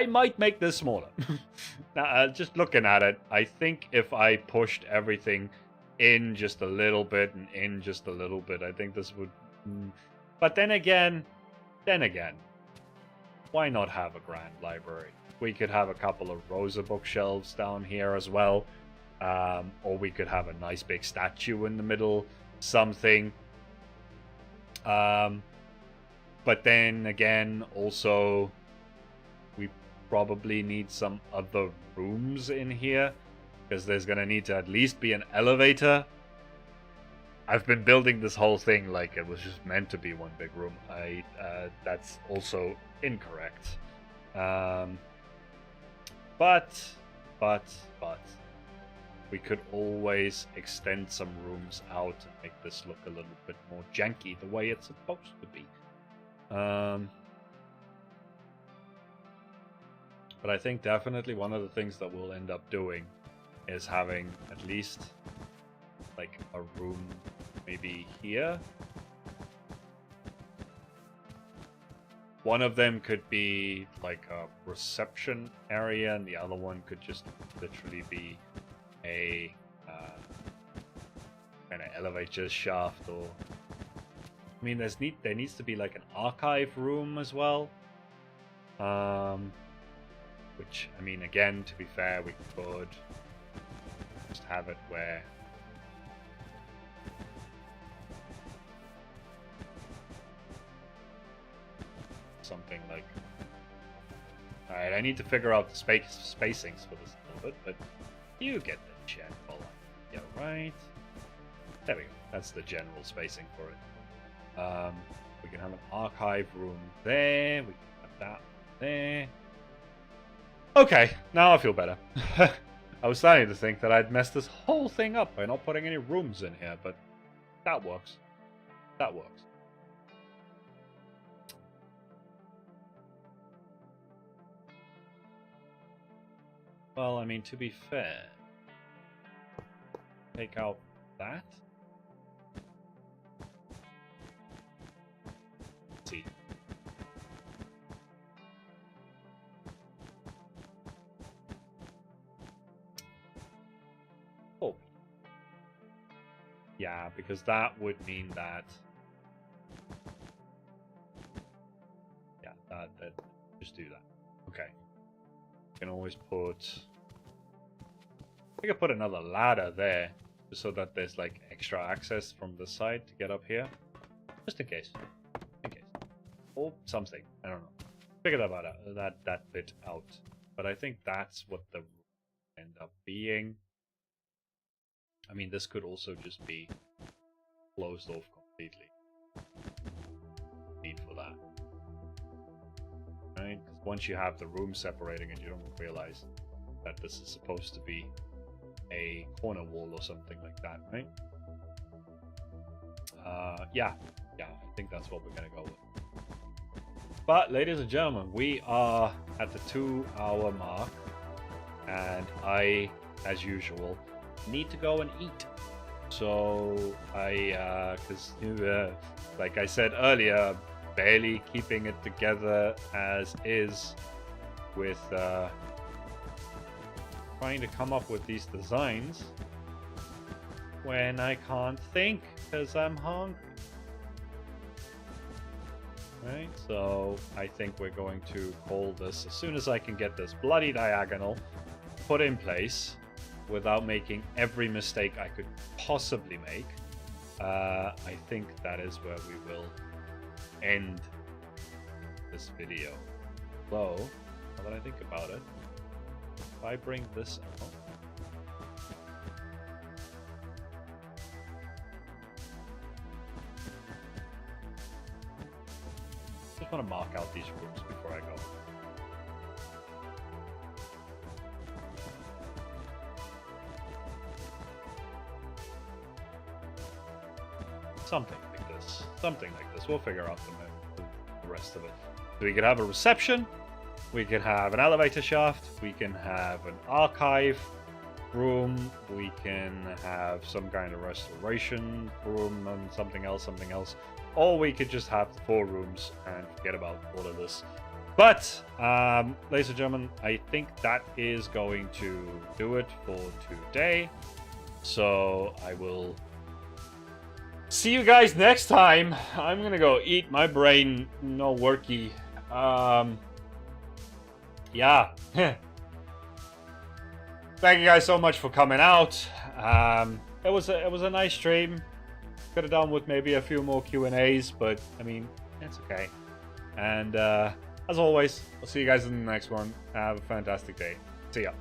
might make this smaller. Now, just looking at it, I think if I pushed everything in just a little bit and in just a little bit, I think this would... But then again, why not have a grand library? We could have a couple of rows of bookshelves down here as well. Or we could have a nice big statue in the middle. Something. But then again, also, we probably need some other rooms in here, because there's gonna need to at least be an elevator. I've been building this whole thing like it was just meant to be one big room. That's also incorrect. But we could always extend some rooms out and make this look a little bit more janky the way it's supposed to be. But I think definitely one of the things that we'll end up doing is having at least like a room maybe here. One of them could be like a reception area, and the other one could just literally be a kind of elevator shaft. Or I mean, there needs to be like an archive room as well. Which, I mean, again, to be fair, we could just have it where something like... Alright, I need to figure out the spacings for this a little bit, but you get the general idea, right? There we go. That's the general spacing for it. We can have an archive room there. We can have that there. Okay, now I feel better. I was starting to think that I'd messed this whole thing up by not putting any rooms in here, but that works. That works. Well, I mean, to be fair, take out that. Let's see. Oh. Yeah, because that would mean that... Yeah, that just do that. Okay. Can always put... I could put another ladder there, just so that there's like extra access from this side to get up here, just in case, or something. I don't know. Figure that bit out. But I think that's what the end up being. I mean, this could also just be closed off completely. Need for that. Right? Because once you have the room separating it, you don't realize that this is supposed to be a corner wall or something like that, right? Yeah, I think that's what we're gonna go with. But ladies and gentlemen, we are at the 2-hour mark, and I, as usual, need to go and eat. So because like I said earlier, barely keeping it together as is with trying to come up with these designs when I can't think because I'm hungry. Right, so I think we're going to call this as soon as I can get this bloody diagonal put in place without making every mistake I could possibly make. I think that is where we will end this video. So, now that I think about it, if I bring this out, just want to mark out these rooms before I go. Something like this. We'll figure out the rest of it. So we could have a reception, we can have an elevator shaft, we can have an archive room, we can have some kind of restoration room and something else, or we could just have the 4 rooms and forget about all of this. But, ladies and gentlemen, I think that is going to do it for today. So I will see you guys next time. I'm gonna go eat. My brain no worky. Yeah. Thank you guys so much for coming out. It was a nice stream. Could have done with maybe a few more Q&As, but I mean, it's okay. And as always, I'll see you guys in the next one. Have a fantastic day. See ya.